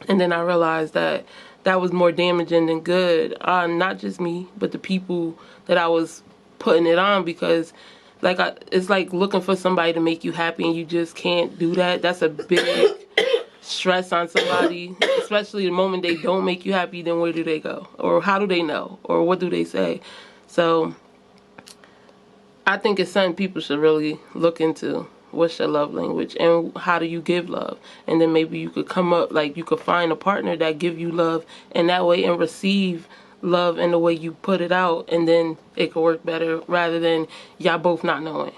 And then I realized that was more damaging than good. Not just me, but the people that I was putting it on, because like it's like looking for somebody to make you happy and you just can't do that. That's a big stress on somebody, especially the moment they don't make you happy. Then where do they go, or how do they know, or what do they say? So I think it's something people should really look into. What's your love language, and how do you give love? And then maybe you could come up, like you could find a partner that give you love in that way and receive love in the way you put it out, and then it could work better rather than y'all both not knowing.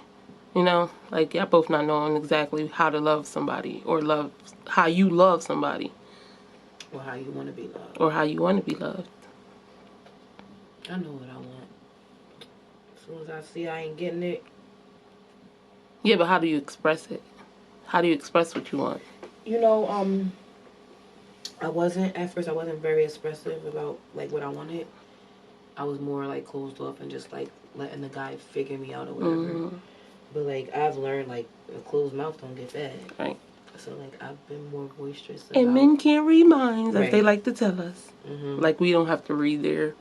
You know, like y'all both not knowing exactly how to love somebody, or how you love somebody, or how you want to be loved, I know what I want. As soon as I see I ain't getting it. Yeah, but how do you express it? How do you express what you want? You know, at first I wasn't very expressive about like what I wanted. I was more like closed off and just like letting the guy figure me out or whatever. Mm-hmm. But like I've learned like a closed mouth don't get fed. Right. So like I've been more boisterous. And men can't read minds, as they like to tell us. Mm-hmm. Like we don't have to read their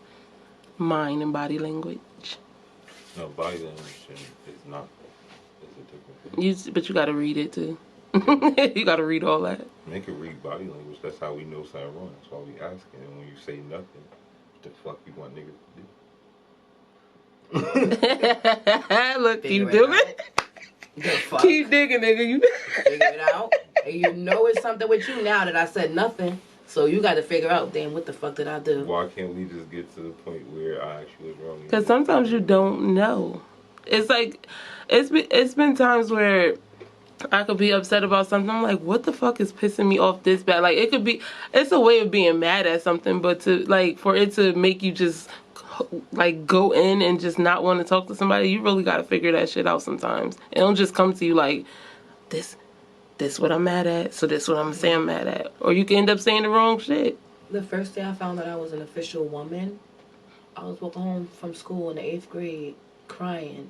mind and body language. No, body language is not. But you got to read it too. You got to read all that. Men can read body language. That's how we know something wrong. That's why we asking. And when you say nothing, what the fuck you want niggas to do? Look, keep doing it. Keep digging, nigga. You figure it out. And you know it's something with you now that I said nothing. So you got to figure out, damn, what the fuck did I do? Why can't we just get to the point where I actually was wrong? Because sometimes you don't know. It's like, it's been times where I could be upset about something. I'm like, what the fuck is pissing me off this bad? Like, it's a way of being mad at something, but for it to make you just, like, go in and just not want to talk to somebody, you really got to figure that shit out sometimes. It don't just come to you like, this what I'm mad at, so this what I'm saying I'm mad at. Or you can end up saying the wrong shit. The first day I found that I was an official woman, I was walking home from school in the 8th grade, crying.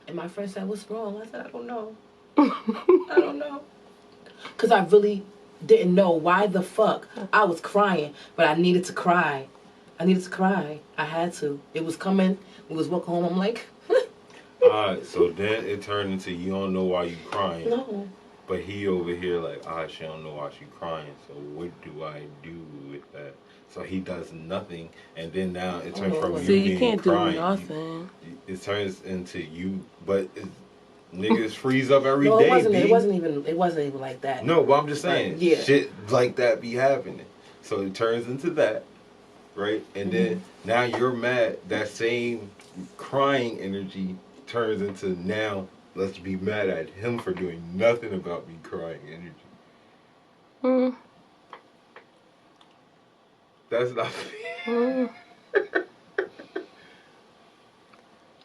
And my friend said, "What's wrong?" I said, "I don't know. I don't know." Because I really didn't know why the fuck I was crying, but I needed to cry. I needed to cry. I had to. It was coming. We was walking home. I'm like, Alright, so then it turned into you don't know why you crying. no. But he over here like, she don't know why she crying, so what do I do with that? So he does nothing, and then now it turns from you See, being you can't crying. do nothing. It turns into you, but niggas freeze up every No, day. it wasn't even like that. No, but I'm just saying, yeah. shit like that be happening. So it turns into that, right? And then now you're mad. That same crying energy turns into now. Let's be mad at him for doing nothing about me crying energy. That's not fair.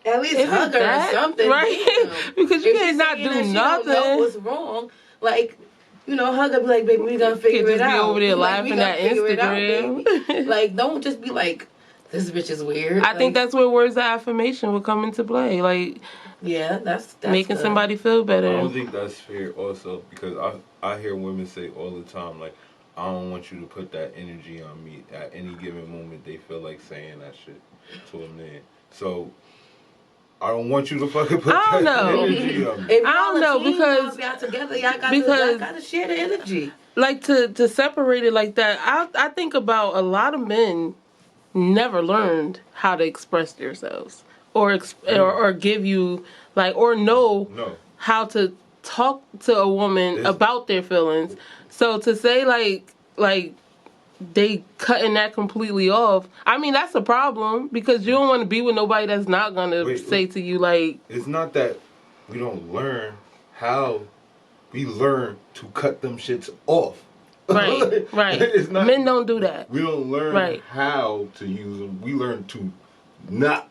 At least hug her or something. Right? Because you can't not do nothing. Don't know what's wrong. Like, hug her, be like, baby, we gonna figure it out. Be over there like, laughing at Instagram. Like, don't just be like, this bitch is weird. I think that's where words of affirmation will come into play. Like, yeah, that's making good. somebody feel better. I don't think that's fair also, because I hear women say all the time, like, I don't want you to put that energy on me. At any given moment, they feel like saying that shit to a man. So I don't want you to fucking put that energy on me. I don't know, because y'all together, y'all gotta share the energy. Like to separate it like that. I think about a lot of men never learned how to express themselves or give you or know how to talk to a woman about their feelings. So to say like they cutting that completely off, I mean, that's a problem, because you don't want to be with nobody that's not gonna say to you like. It's not that we don't learn how. We learn to cut them shits off. Right, right. It's not, men don't do that. We don't learn how to use them. We learn to not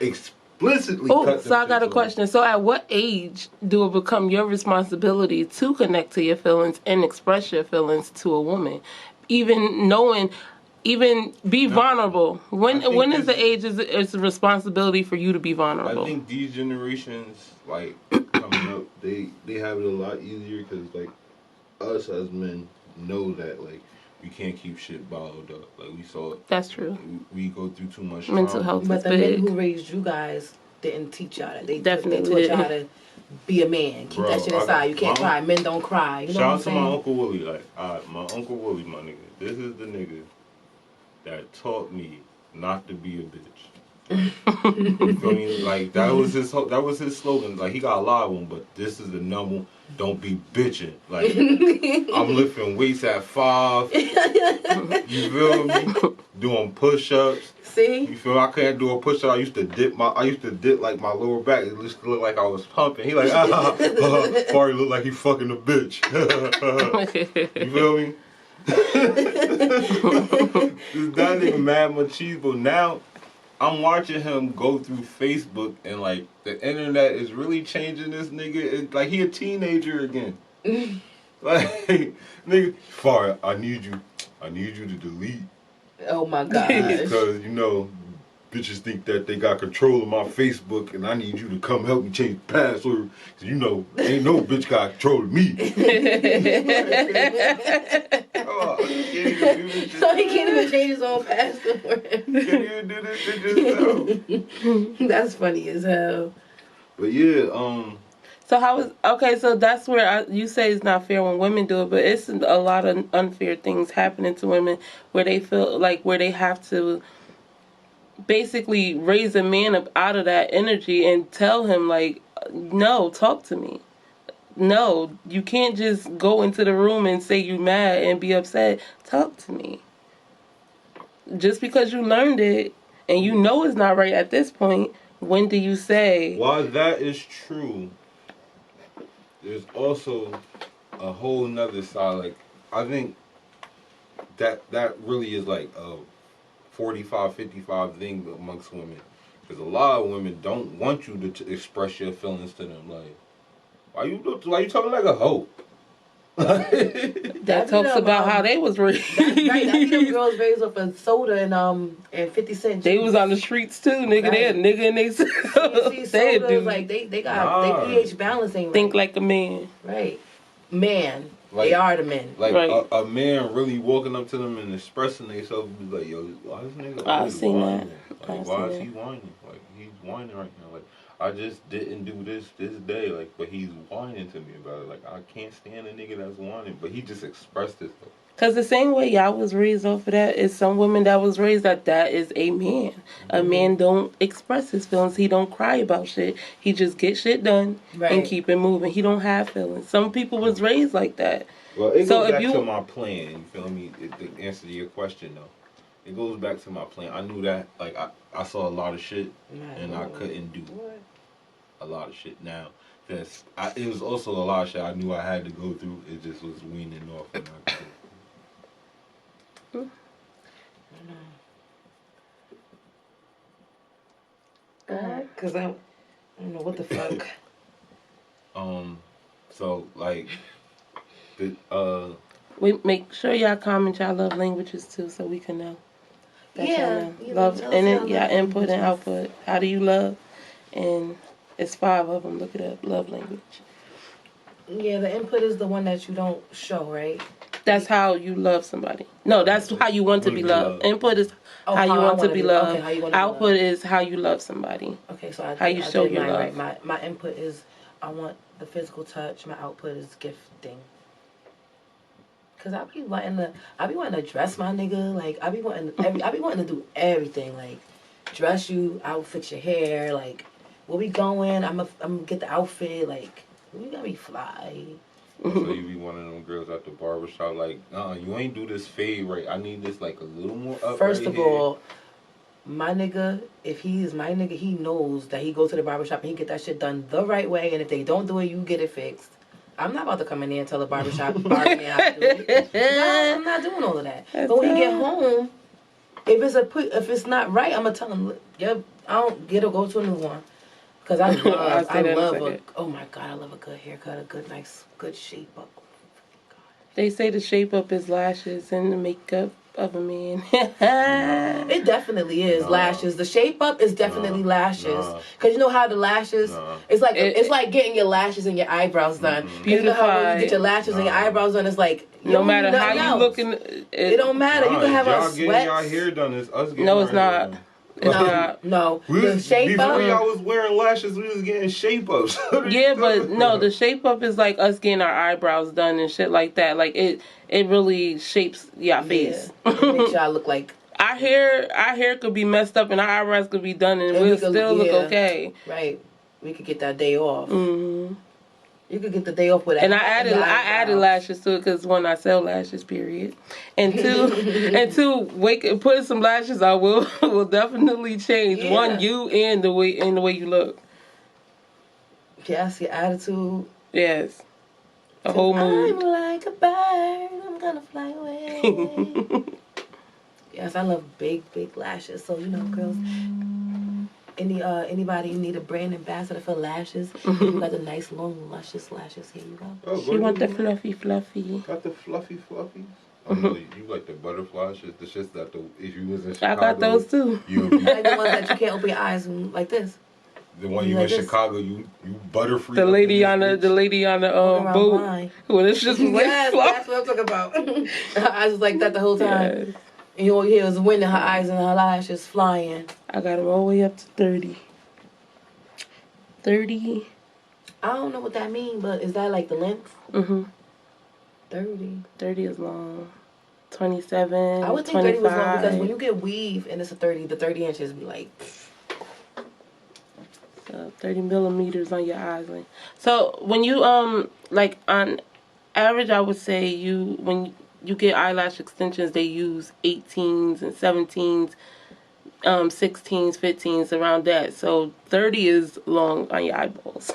explicitly cut them. So I got a question. So at what age do it become your responsibility to connect to your feelings and express your feelings to a woman? Even be vulnerable. When is the age it's a responsibility for you to be vulnerable? I think these generations, coming up, they have it a lot easier, because, us as men know that, we can't keep shit bottled up. We saw it. That's true. We go through too much mental trauma. health. But the men who raised you guys didn't teach y'all that. They definitely taught y'all to be a man. Keep that shit inside. You can't cry. Men don't cry. You know what I'm saying? Shout out to my Uncle Willie. My Uncle Willie, my nigga. This is the nigga that taught me not to be a bitch. You feel me? That was his slogan. He got a lot of them, but this is the number. Don't be bitching. I'm lifting weights at 5. You feel me? Doing push-ups. See? You feel me? I couldn't do a push-up. I used to dip my my lower back. It used to look like I was pumping. He Corey look like he fucking a bitch. You feel me? That nigga mad machismo. Now I'm watching him go through Facebook, and the internet is really changing this nigga. It's he a teenager again. Nigga, Far, I need you to delete. Oh my god. Because bitches think that they got control of my Facebook, and I need you to come help me change the password. Cause ain't no bitch got control of me. So he can't even change his own password. He can't even do this shit yourself. That's funny as hell. But yeah, So that's where you say it's not fair when women do it, but it's a lot of unfair things happening to women where they feel where they have to basically raise a man up out of that energy and tell him no, talk to me. No, you can't just go into the room and say you mad and be upset. Talk to me. Just because you learned it and you know it's not right at this point, when do you say? While that is true, there's also a whole nother side. I think that really is a 45-55 thing amongst women, because a lot of women don't want you to express your feelings to them. Why you talking like a hoe? That talks about how they was raised. That be them girls raised off of soda and 50 cent. They was on the streets too, nigga. Right. They a nigga and they sodas, like they got they pH balance ain't right. Think like a man. Right. Man. Like, they are the men. Like right. a man really walking up to them and expressing themselves and be like, yo, why this nigga I've seen that. Like, why is he whining? Like, he's whining right now. Like, I just didn't do this day. Like, but he's whining to me about it. Like, I can't stand a nigga that's whining. But he just expressed it. Because the same way y'all was raised off of that is some women that was raised that is a man. A man don't express his feelings. He don't cry about shit. He just get shit done and keep it moving. He don't have feelings. Some people was raised like that. Well, it goes back to my plan. You feel me? The answer to your question, though. It goes back to my plan. I knew that. Like, I saw a lot of shit, and I couldn't do a lot of shit now. It was also a lot of shit I knew I had to go through. It just was weaning off. And I couldn't. Because I don't know what the fuck. So like, we make sure y'all comment y'all love languages too, so we can know. Yeah, love and then input and output. How do you love? And it's 5 of them. Look it up. Love language. Yeah, the input is the one that you don't show, right? That's how you love somebody. No, that's how you want to be loved. Input is how you want to be loved. Okay, output is how you love somebody. Okay, so how you show your love. Right. My input is I want the physical touch. My output is gifting. Cause I be wanting to dress my nigga. Like I be wanting to do everything. Like dress you, outfit your hair. Like where we going? I'm gonna get the outfit. Like we gotta be fly. So you be one of them girls at the barbershop like, you ain't do this fade right. I need this like a little more up. First of all, my nigga, if he is my nigga, he knows that he goes to the barbershop and he get that shit done the right way. And if they don't do it, you get it fixed. I'm not about to come in there and tell the barbershop barberman how to do it. No, I'm not doing all of that. But when you get home, if it's not right, I'm gonna tell him, yep, I don't get to go to a new one. Cause I love oh my God, I love a good haircut, a good shape up. They say the shape up is lashes and the makeup of a man. It definitely is lashes. The shape up is definitely lashes. Cause you know how the lashes, it's like getting your lashes and your eyebrows done. You know how when you get your lashes and your eyebrows done, it's like no matter how you looking, it don't matter. You can have a sweat. Getting y'all hair done is us getting no, it's not. No. The shape up. Before y'all was wearing lashes, we was getting shape ups. Yeah, but no, the shape up is like us getting our eyebrows done and shit like that. Like it really shapes y'all face. It makes y'all look like our hair could be messed up and our eyebrows could be done and we'll still look okay. Right. We could get that day off. Mm-hmm. You could get the day off with that. And I added lashes to it because one, I sell lashes, period. And two, putting some lashes on will definitely change one, you and the way you look. Yes, your attitude. Yes, a whole mood. I'm like a bird. I'm gonna fly away. Yes, I love big lashes. So girls. Anybody need a brand ambassador for lashes? You got the nice long luscious lashes. Here you go. Oh, she want the fluffy. Got the fluffy. You like the butterfly shit? The shit that if you was in Chicago, I got those too. You like the ones that you can't open your eyes like this. The one you like in Chicago, you butterfree. The lady on the boat when it's just like yes, that's what I'm talking about. I was like that the whole time. Yes. And you all hear was wind in her eyes and her lashes flying. I got them all the way up to 30. 30. I don't know what that means, but is that like the length? Mm-hmm. 30. 30 is long. 27, I would think 30 was long because when you get weave and it's a 30, the 30 inches be like... 30 millimeters on your eyes. So when you, like on average, I would say when you get eyelash extensions, they use 18s and 17s, 16s, 15s, around that. So 30 is long on your eyeballs.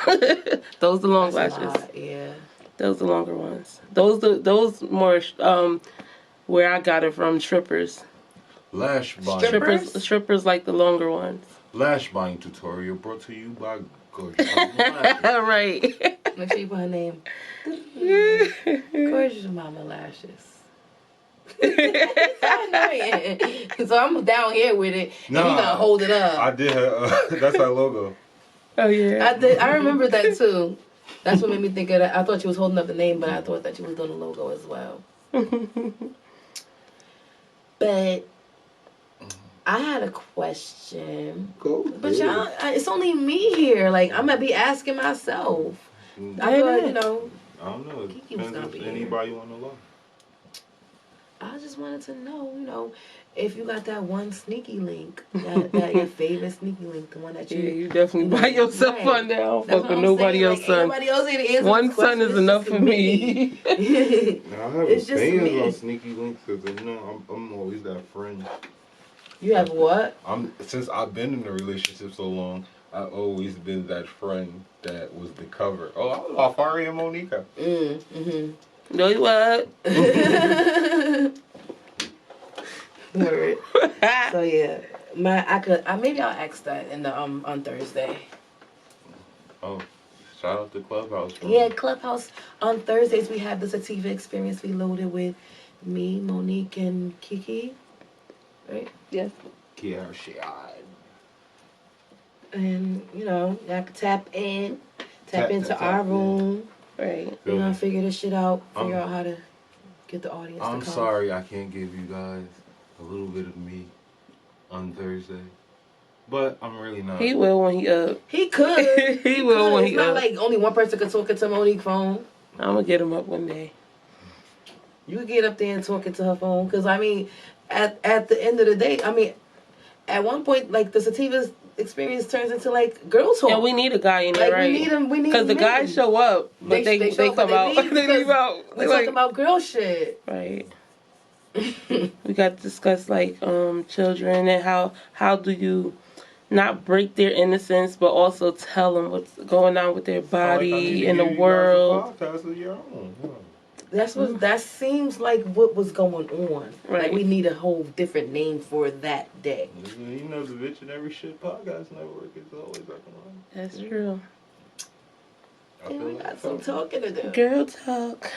Those are the long lashes. Yeah. Those are the longer ones. Those more where I got it from, strippers. Lash buying. Strippers like the longer ones. Lash buying tutorial brought to you by Gorgeous Mama Lashes. Right. Make sure you put her name. Gorgeous Mama Lashes. It's so annoying. So I'm down here with it, and you gotta hold it up. I did her. That's her logo. Oh yeah. I remember that too. That's what made me think of that. I thought you was holding up the name, but I thought that you was doing the logo as well. But I had a question. Go. But y'all, it's only me here. Like, I'm gonna be asking myself. I thought, I don't know. It Kiki was depends gonna if be here. anybody want to know. I just wanted to know, if you got that one sneaky link, that your favorite sneaky link, the one that you definitely buy yourself one now. Fuck with nobody else, son. Nobody else ain't answer one this son question. is enough for me. I have It's just opinions me. on sneaky links because I'm always that friend. You have what? Since I've been in a relationship so long, I've always been that friend that was the cover. Oh, I was Alfari and Monica. No, you what? Word. So yeah, maybe I'll ask that in the on Thursday. Oh, shout out to Clubhouse. Bro. Yeah, Clubhouse on Thursdays we have the Sativa experience. We loaded with me, Monique, and Kiki. Right? Yes. Kiara Shiad. And y'all can tap into our in. room. Right. We're gonna figure this shit out. Figure out how to get the audience to come. I'm sorry I can't give you guys a little bit of me on Thursday. But I'm really not. He will when he up. He could. He will when he It's not up. like only one person could talk into Monique's phone. I'm gonna get him up one day. You could get up there and talk into her phone. Because, at the end of the day, at one point, like, the Sativa experience turns into, like, girl talk. And we need a guy in there, like, right? we need him. Because the guys show up, but they show come out. They leave out. We talking about girl shit. Right. We got to discuss, like, children and how do you not break their innocence, but also tell them what's going on with their body in the world. That seems like what was going on. Right. Like we need a whole different name for that day. You know the Bitch and Every Shit podcast network is always recommended. That's true. And we got some talking to do. Girl talk.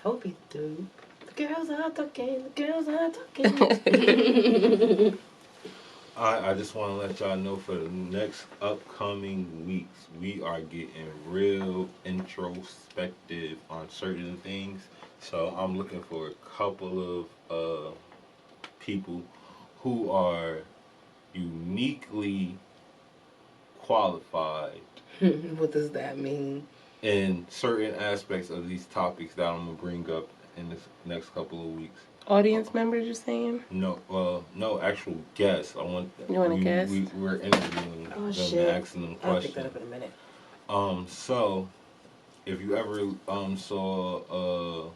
Hope you do. The girls are talking. The girls are talking. I just want to let y'all know for the next upcoming weeks, we are getting real introspective on certain things. So I'm looking for a couple of people who are uniquely qualified. What does that mean? In certain aspects of these topics that I'm going to bring up in this next couple of weeks. Audience members, you're saying? No, actual guests. You want a guest? We're interviewing them and asking them I'll questions. pick that up in a minute. So if you ever saw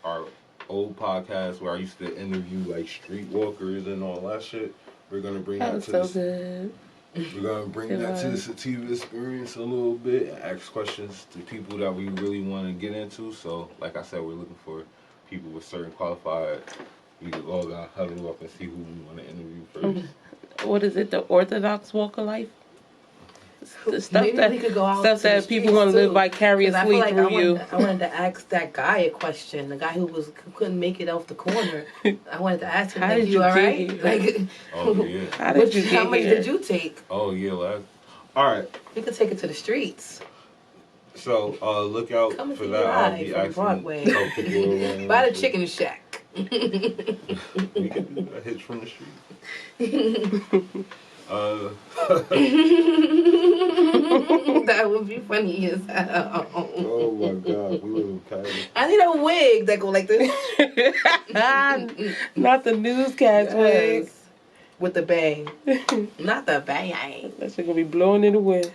our old podcast where I used to interview like streetwalkers and all that shit, we're gonna bring that to good. We're gonna bring that to the Sativa experience a little bit and ask questions to people that we really want to get into. So, like I said, we're looking for people with certain qualified. We all gotta huddle up and see who we want to interview first. What is it? The Orthodox walk of life? The stuff Maybe that we could go out stuff to the that people want to live vicariously through you. I wanted to ask that guy a question. The guy who couldn't make it off the corner. I wanted to ask him, How did you all get right? here? Like, Oh yeah. How did you get how much here? did you take? Oh yeah. All right. We could take it to the streets. So look out Come for see that. I'll live be from asking Broadway. people around. By the chicken shack. We can do that. Hits from the street. That would be funny as hell. Oh my God, we live in Cali. I need a wig that go like this. Not the newscast wig. With the bang. Not the bang. That shit gonna be blowing in the wind.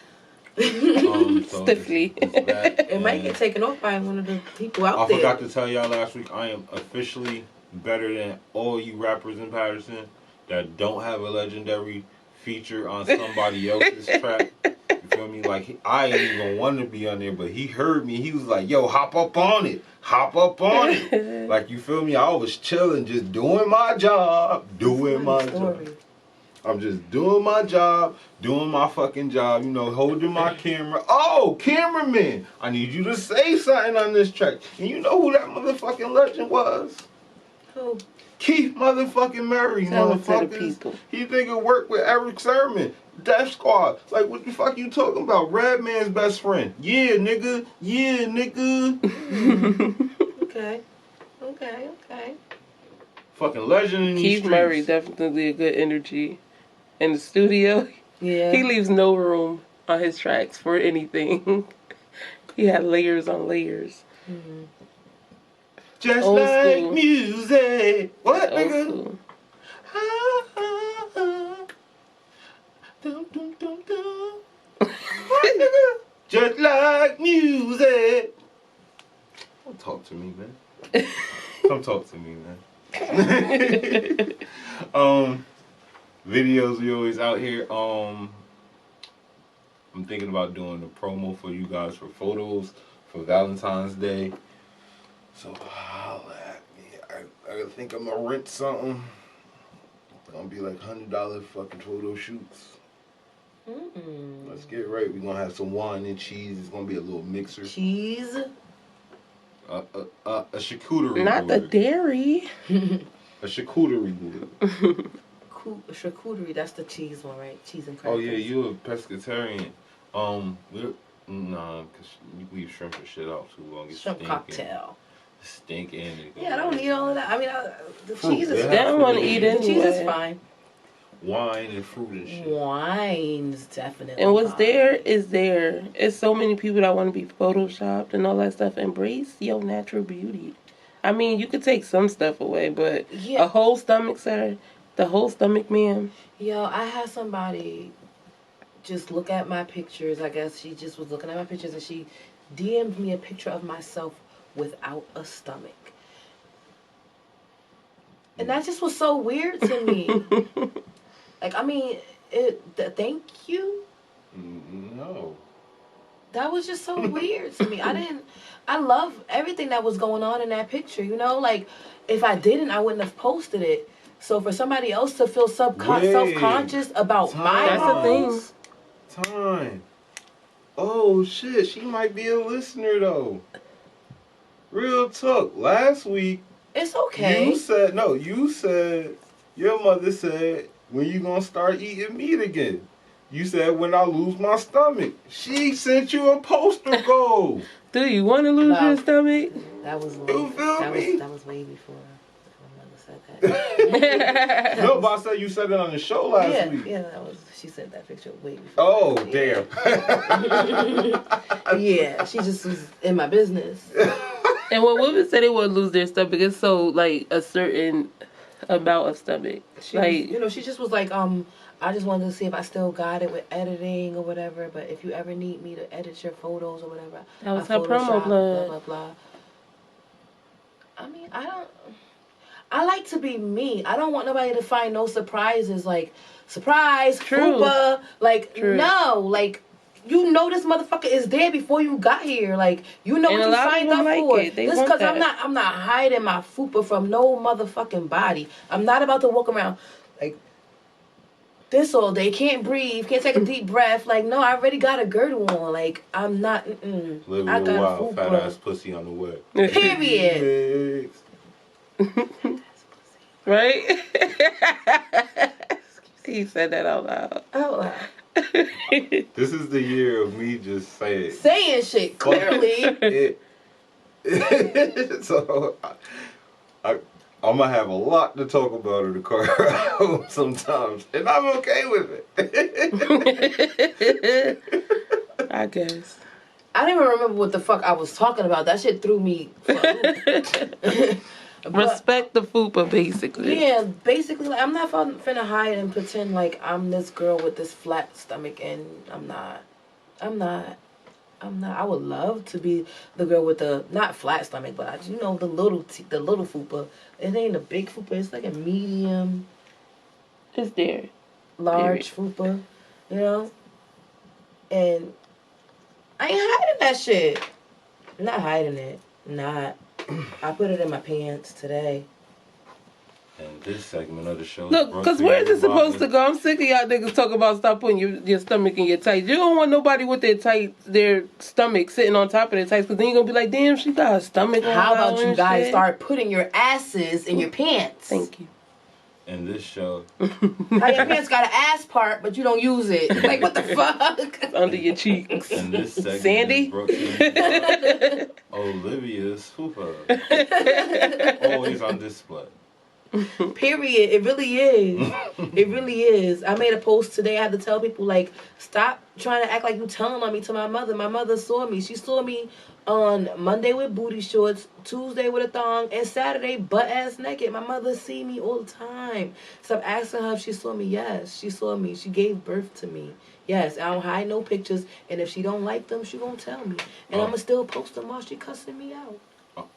So Stiffly. it's that, It might get taken off by one of the people out I there. forgot to tell y'all last week, I am officially better than all you rappers in Patterson that don't have a legendary feature on somebody else's track. You feel me? Like, I ain't even want to be on there, but he heard me. He was like, yo, hop up on it. Hop up on it. Like, you feel me? I was chilling, just doing my job. Doing my job. I'm just doing my job, doing my fucking job, you know, holding my camera. Oh, cameraman, I need you to say something on this track. And you know who that motherfucking legend was? Who? Keith motherfucking Murray, Tell it to the motherfuckers. people. He think it worked with Eric Sermon, Death Squad. Like, what the fuck you talking about? Redman's best friend. Yeah, nigga. Yeah, nigga. Okay. Fucking legend in these Keith streets. Murray, definitely a good energy. In the studio, Yeah. he leaves no room on his tracks for anything. He had layers on layers. Mm-hmm. Just Old like school. music. What, Old nigga? school. Dum, dum, dum, dum. What, nigga? Just like music. Don't talk to me, man. Come talk to me, man. Videos we always out here. I'm thinking about doing a promo for you guys for photos for Valentine's Day. So holla at me. I think I'm gonna rent something. It's gonna be like $100 fucking photo shoots. Let's get right. We're gonna have some wine and cheese. It's gonna be a little mixer. Cheese. A charcuterie Not board. the dairy. A charcuterie board. Charcuterie, that's the cheese one, right? Cheese and crackers. Oh yeah, you a pescatarian. Cause you leave shrimp and shit out too long. It's Shrimp stinking. cocktail. Stinking. Yeah, I don't need all of that. I mean, the Fruit, cheese is yeah. They don't want to eat The cheese is anyway. fine. Wine and fruit and shit. Wine's definitely And what's fine. there is there. It's so many people that want to be photoshopped and all that stuff. Embrace your natural beauty. I mean, you could take some stuff away, but Yeah. a whole stomach, sir. The whole stomach, ma'am. Yo, I had somebody just look at my pictures. I guess she just was looking at my pictures and she DM'd me a picture of myself without a stomach. And that just was so weird to me. Like, I mean, thank you. No. That was just so weird to me. I love everything that was going on in that picture, you know? Like, if I didn't, I wouldn't have posted it. So for somebody else to feel self-conscious about my That's the thing. Time. Oh shit, she might be a listener though. Real talk. Last week It's okay. you said your mother said, when you gonna start eating meat again? You said, when I lose my stomach. She sent you a poster goal. Do you want to lose No. your stomach? That was You feel me? That was way before my mother said that. No, but I said you said it on the show last week. Yeah, she said that picture way before. Oh, Yeah. damn. Yeah, she just was in my business. And when women say they want to lose their stomach, it's so like a certain amount of stomach. She Like, was, she just was like, I just wanted to see if I still got it with editing or whatever. But if you ever need me to edit your photos or whatever, that was I her promo Photoshop, plug. blah blah blah. I mean, I like to be me. I don't want nobody to find no surprises. Like, surprise, True. fupa. Like, True. no, like. You know this motherfucker is there before you got here. Like, you know And what a you lot of signed them up like for. it. They Just want because that. I'm not hiding my fupa from no motherfucking body. I'm not about to walk around like this all day. Can't breathe. Can't take a deep breath. Like, no, I already got a girdle on. Like, I'm not. Live I a got wild, a fat fupa. ass pussy on the way. Period. Right? He said that out loud. Out loud. This is the year of me just saying Shit clearly. So I'm gonna have a lot to talk about in the car ride sometimes, and I'm okay with it. I guess. I don't even remember what the fuck I was talking about. That shit threw me. But, Respect the fupa, basically. yeah, basically, like, I'm not finna hide and pretend like I'm this girl with this flat stomach, and I'm not. I would love to be the girl with the not flat stomach, but the little fupa. It ain't a big fupa. It's like a medium, It's there. large fupa, you know. And I ain't hiding that shit. I'm not hiding it. Not. I put it in my pants today. And this segment of the show. Look, because where is it supposed to go? I'm sick of y'all niggas talking about stop putting your stomach in your tights. You don't want nobody with their stomach sitting on top of their tights, because then you're going to be like, damn, she got a stomach on. How about you guys shit? start putting your asses in your pants? Thank you. In this show. How your pants got an ass part, but you don't use it. Like, what the fuck? Under your cheeks. And this segment Sandy? is brought to you by Olivia's fupa. Always on display. Period. It really is. It really is. I made a post today. I had to tell people, like, stop trying to act like you telling on me to my mother. My mother saw me. She saw me on Monday with booty shorts, Tuesday with a thong, and Saturday butt-ass naked. My mother see me all the time. So I'm asking her if she saw me. Yes, she saw me. She gave birth to me. Yes, I don't hide no pictures. And if she don't like them, she gonna tell me. And I'm gonna still post them while she cussing me out.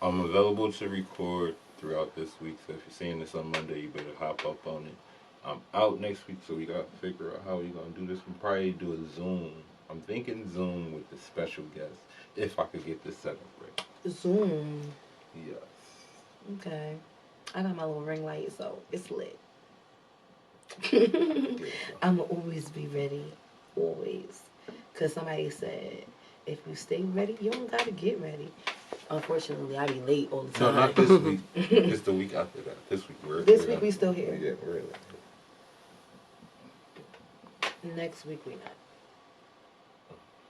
I'm available to record throughout this week, so if you're seeing this on Monday, you better hop up on it. I'm out next week, so we got to figure out how we're going to do this. We'll probably do a Zoom. I'm thinking Zoom with the special guest, if I could get this set up right. Zoom? Yes. Okay. I got my little ring light, so it's lit. I'ma always be ready. Always. Because somebody said, if you stay ready, you don't got to get ready. Unfortunately, I be late all the time. No, not this week. It's the week after that. This week we're we still here. Yeah, we're in. Next week we not.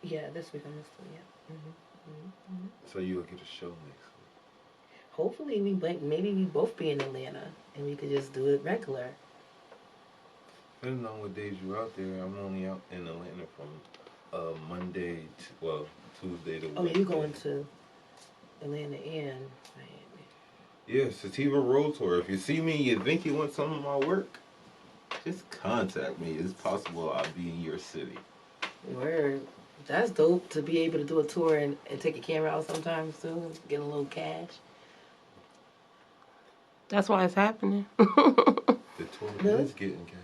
Yeah, this week I'm still So you'll get a show next week. Hopefully maybe we both be in Atlanta and we could just do it regular. Depending on what days you're out there, I'm only out in Atlanta from Monday to Tuesday to Wednesday. Oh, you going to Atlanta and Miami? Yeah, Sativa Road Tour. If you see me, you think you want some of my work, just contact me. It's possible I'll be in your city. Word. That's dope to be able to do a tour and take your camera out sometimes too, get a little cash. That's why it's happening. The tour is getting cash.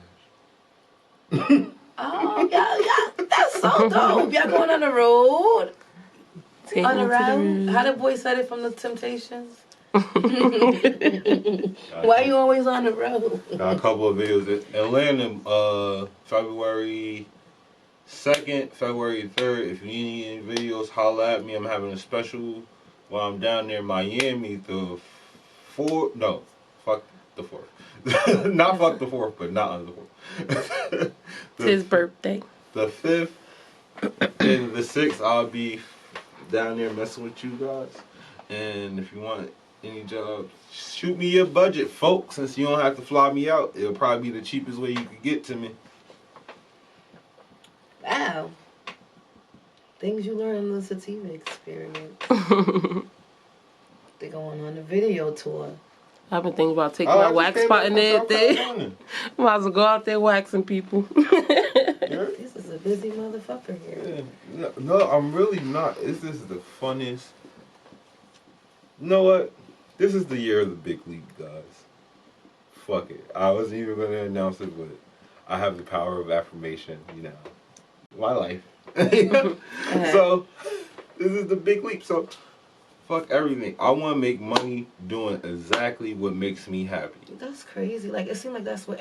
Oh, yeah, that's so dope. Y'all going on the road? On the road? How the boy said it from the Temptations? Why you always on the road? Got a couple of videos. Atlanta, February 2nd, February 3rd. If you need any videos, holla at me. I'm having a special while I'm down there in Miami. The 4th. No, fuck the 4th. Not fuck the 4th, but not on the 4th. It's his birthday. The 5th and the 6th, I'll be down there messing with you guys. And if you want any job, shoot me your budget, folks. Since you don't have to fly me out, it'll probably be the cheapest way you could get to me. Wow. Things you learn in the Sativa experiment. They're going on a video tour. I've been thinking about taking my wax pot and everything. Might as well go out there waxing people. This is a busy motherfucker here. Yeah. No, I'm really not. This is the funnest. You know what? This is the year of the big league, guys. Fuck it. I wasn't even going to announce it, but I have the power of affirmation, you know. My life. So, this is the big leap. So, fuck everything. I want to make money doing exactly what makes me happy. That's crazy. Like, it seems like that's the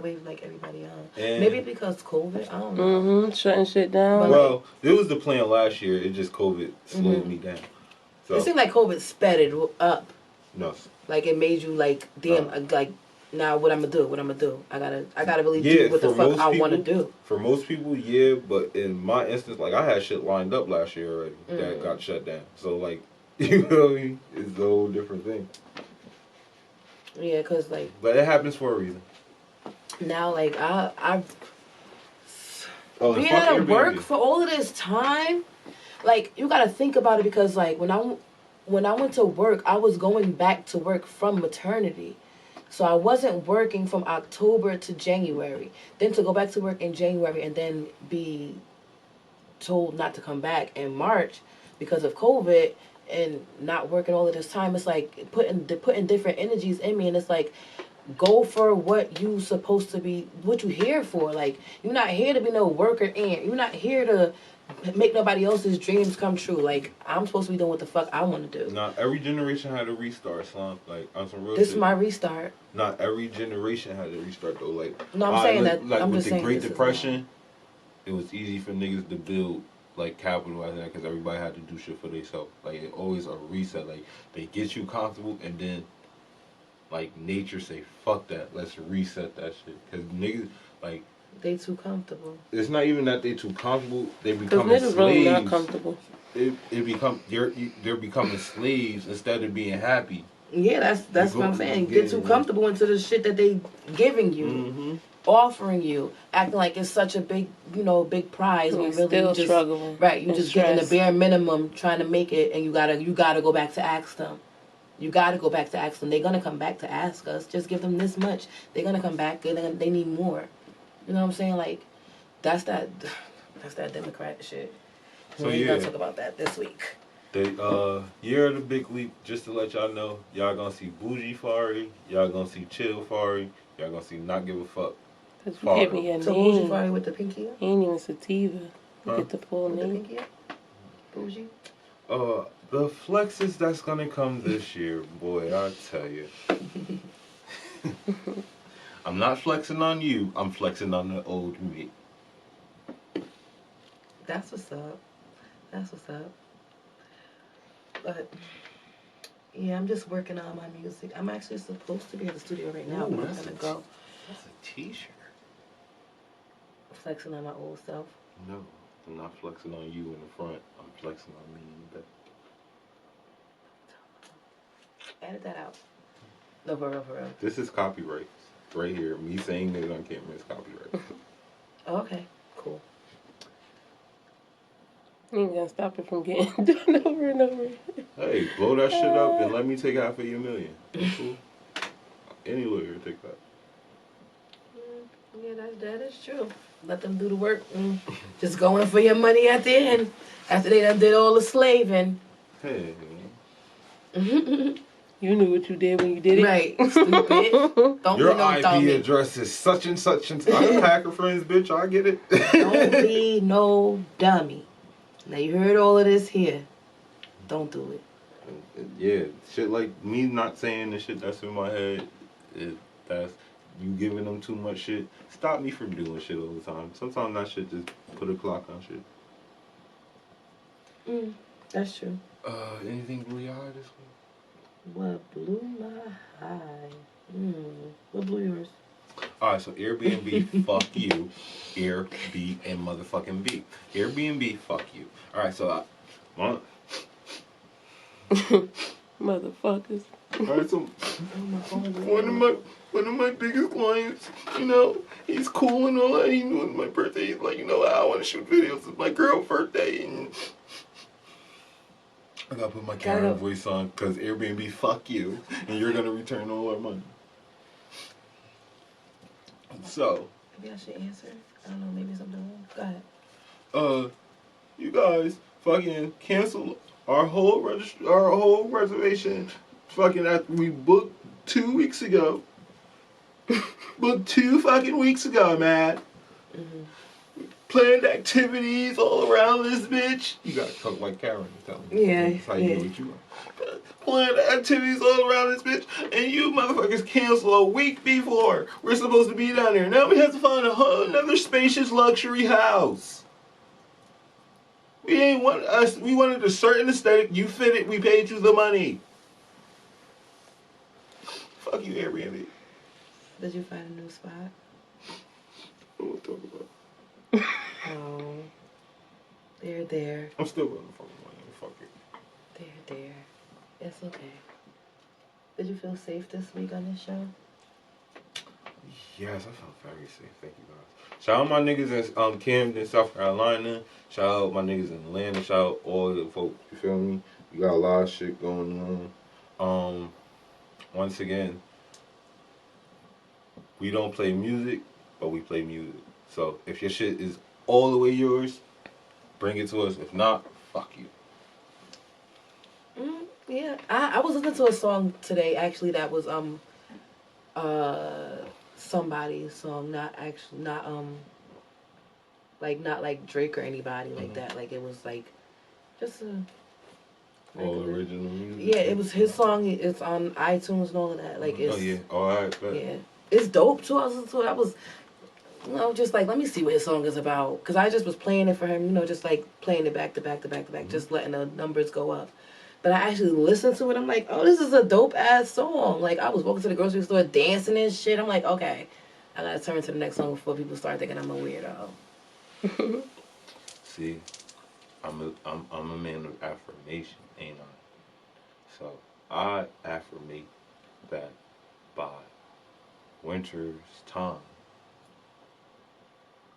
way, like, everybody on. Maybe because COVID, I don't know. Shutting shit down. Well, it was the plan last year. It just COVID slowed me down. So, it seemed like COVID sped it up. No. Like, it made you, like, damn, like, now what I'm gonna do? I gotta really do what the fuck I want to do. For most people, yeah, but in my instance, like, I had shit lined up last year already that got shut down. So, like, you know what I mean? It's a whole different thing. Yeah, cause like. But it happens for a reason. Now, like I've being fuck out of work Airbnb. for all of this time, like you gotta think about it because like when I went to work, I was going back to work from maternity. So I wasn't working from October to January. Then to go back to work in January and then be told not to come back in March because of COVID and not working all of this time, it's like putting different energies in me, and it's like go for what you supposed to be, what you here for. Like, you're not here to be no worker ant. You're not here to make nobody else's dreams come true. Like, I'm supposed to be doing what the fuck I want to do. Not every generation had a restart, Slum. Like, on some real This shit. is my restart. Not every generation had a restart, though. Like, no, I'm saying that. Like, I'm with just the saying Great Depression, it was easy for niggas to build, like, capital after that because everybody had to do shit for themselves. Like, it always a reset. Like, they get you comfortable and then, like, nature say, fuck that. Let's reset that shit. Because niggas, like, they too comfortable. It's not even that they too comfortable. They become niggas slaves. really not comfortable. They're becoming slaves instead of being happy. Yeah, that's what I'm saying. Get too comfortable into the shit that they giving you, offering you, acting like it's such a big, big prize. When really still just struggling. Right, you just getting the bare minimum, trying to make it, and you gotta go back to ask them. You gotta go back to ask them. They're gonna come back to ask us. Just give them this much. They're gonna come back. They need more. You know what I'm saying? Like, that's that Democrat shit. So We're gonna talk about that this week. The year of the big leap, just to let y'all know, y'all gonna see bougie Fari, y'all gonna see chill Fari, y'all gonna see not give a fuck. Cause you gave me a so name. Bougie Fari with the pinky up? He ain't even Sativa. You get the full with name. The pinky up? Bougie? The flexes that's gonna come this year, boy, I tell you. I'm not flexing on you, I'm flexing on the old me. That's what's up. That's what's up. But, yeah, I'm just working on my music. I'm actually supposed to be at the studio right now, but I'm gonna go. That's a t-shirt. Flexing on my old self. No, I'm not flexing on you in the front, I'm flexing on me in the back. Edit that out. No, for real, for real. This is copyright. Right here. Me saying it on camera is copyright. Oh, okay. Cool. You ain't gonna stop it from getting done over and over. Hey, blow that shit up and let me take half of your million. That's cool. Any lawyer will take that. Yeah, that is true. Let them do the work. Just go in for your money at the end. After they done did all the slaving. Hey. You knew what you did when you did it. Right, stupid. Don't your be no IP dummy. address is such and such and I'm hacker friends, bitch. I get it. Don't be no dummy. Now you heard all of this here. Don't do it. Yeah, shit like me not saying the shit that's in my head, that's you giving them too much shit. Stop me from doing shit all the time. Sometimes that shit just put a clock on shit. That's true. Anything blew your eye this week? What blew my high? What blew yours? Alright, so Airbnb, fuck you. Airbnb and motherfucking B. Airbnb, fuck you. Alright, so Motherfuckers. Alright, so one of my biggest clients, he's cool and all that. He knew it was my birthday. He's like, I want to shoot videos of my girl's birthday. And I gotta put my camera voice on because Airbnb, fuck you, and you're gonna return all our money. So. Maybe I should answer. I don't know. Maybe something wrong. Go ahead. You guys fucking cancel our whole reservation. Fucking after we booked 2 weeks ago. Booked 2 fucking weeks ago, man. Planned activities all around this bitch. You gotta talk like Karen. Tell me. Yeah. That's how you do what you want. Planned activities all around this bitch, and you motherfuckers cancel a week before we're supposed to be down there. Now we have to find a whole another spacious luxury house. We ain't want us. We wanted a certain aesthetic. You fit it. We paid you the money. Fuck you, Airbnb. Did you find a new spot? What we'll talk about. Oh, they're there. I'm still running for the money. Fuck it. They're there. It's okay. Did you feel safe this week on this show? Yes, I felt very safe. Thank you, guys. Shout out my niggas in Camden, South Carolina. Shout out my niggas in Atlanta. Shout out all the folks. You feel me? We got a lot of shit going on. Once again, we don't play music, but we play music. So if your shit is all the way yours, bring it to us. If not, fuck you. Yeah, I was listening to a song today actually that was somebody's song, not not like Drake or anybody like that. Like it was like just a all original music. Yeah, it was his song. It's on iTunes and all of that. Like it's all right, but yeah, it's dope too. I listened to it. I was just like, let me see what his song is about, because I just was playing it for him. Just like playing it back to back to back to back, just letting the numbers go up. But I actually listened to it. I'm like, oh, this is a dope ass song. Like I was walking to the grocery store dancing and shit. I'm like, okay, I gotta turn to the next song before people start thinking I'm a weirdo. See, I'm a man of affirmation, ain't I? So I affirmate that by winter's time,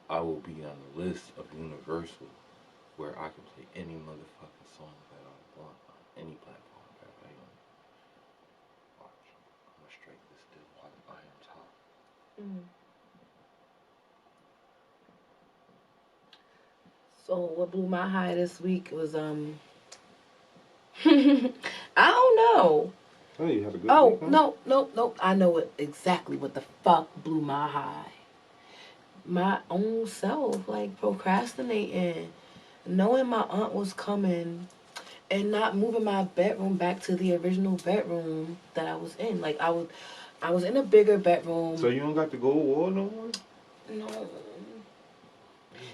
I will be on the list of Universal where I can play any motherfucking song that I want on any platform that I am. Watch, I'm gonna strike this deal while I am top. So what blew my high this week was I don't know. Oh, you had a good week, huh? No. I know exactly what the fuck blew my high. My own self, like procrastinating, knowing my aunt was coming, and not moving my bedroom back to the original bedroom that I was in. Like I was in a bigger bedroom. So you don't got the gold wall no more? No.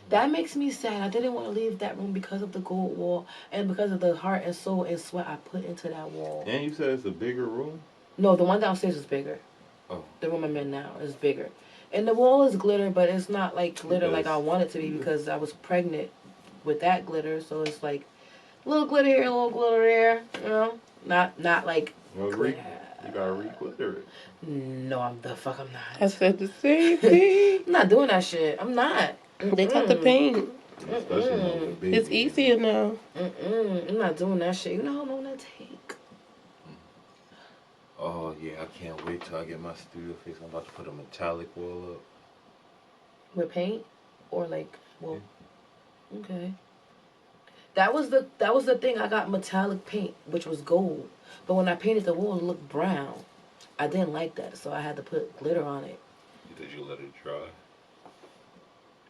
That makes me sad. I didn't want to leave that room because of the gold wall and because of the heart and soul and sweat I put into that wall. And you said it's a bigger room? No, the one downstairs is bigger. Oh. The room I'm in now is bigger. And the wall is glitter, but it's not like glitter like I want it to be, because I was pregnant with that glitter. So it's like a little glitter here, a little glitter there. You know? Not like glitter. You gotta re-glitter it. No, I'm not. I said the same thing. I'm not doing that shit. I'm not. They got the paint. It's easier now. I'm not doing that shit. You know how long that take? Oh yeah, I can't wait till I get my studio fixed. I'm about to put a metallic wall up. With paint, or like, well, yeah. Okay. That was the thing. I got metallic paint, which was gold, but when I painted the wall, it looked brown. I didn't like that, so I had to put glitter on it. Did you let it dry?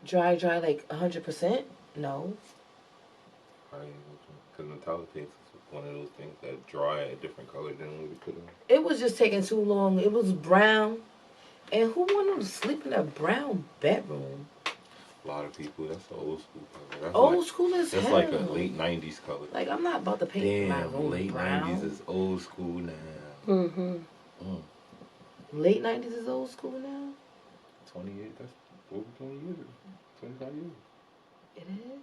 Dry like 100%? No. Because metallic paint is one of those things that dry a different color than what we put on. It was just taking too long. It was brown, and who wanted to sleep in a brown bedroom? A lot of people. That's the old school color. That's old school as hell. That's like a late 90s color. Like, I'm not about to paint my room late brown. 90s is old school now. Late 90s is old school now? 28, that's over 20 years. 25 years. It is?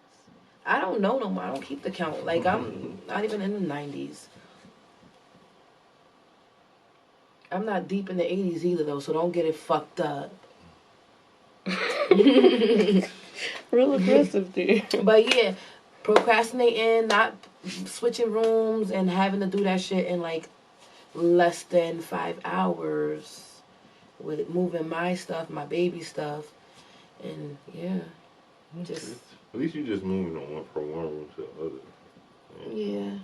I don't know no more. I don't keep the count. Like, I'm not even in the 90s. I'm not deep in the 80s either, though, so don't get it fucked up. Real aggressive, dude. But yeah, procrastinating, not switching rooms, and having to do that shit in like less than 5 hours with moving my stuff, my baby stuff, and yeah, just. At least you just moving from one room to the other. Yeah.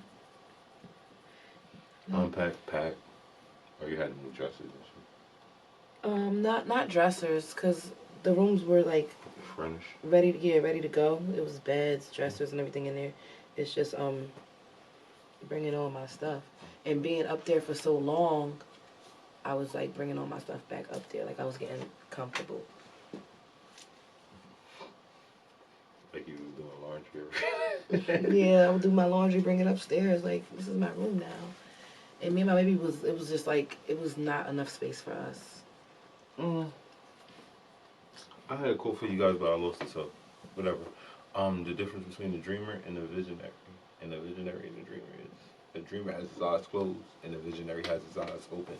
Unpack, pack, or you had to move dresses and shit. Not dressers, cause the rooms were like furnished, ready to go. It was beds, dressers, and everything in there. It's just bringing all my stuff, and being up there for so long, I was like bringing all my stuff back up there. Like I was getting comfortable. Like you was doing laundry. Yeah, I would do my laundry, bring it upstairs. Like, this is my room now. And me and my baby it was just like, it was not enough space for us. I had a quote for you guys, but I lost it, so whatever. The difference between the dreamer and the visionary. And the visionary and the dreamer is, the dreamer has his eyes closed, and the visionary has his eyes open.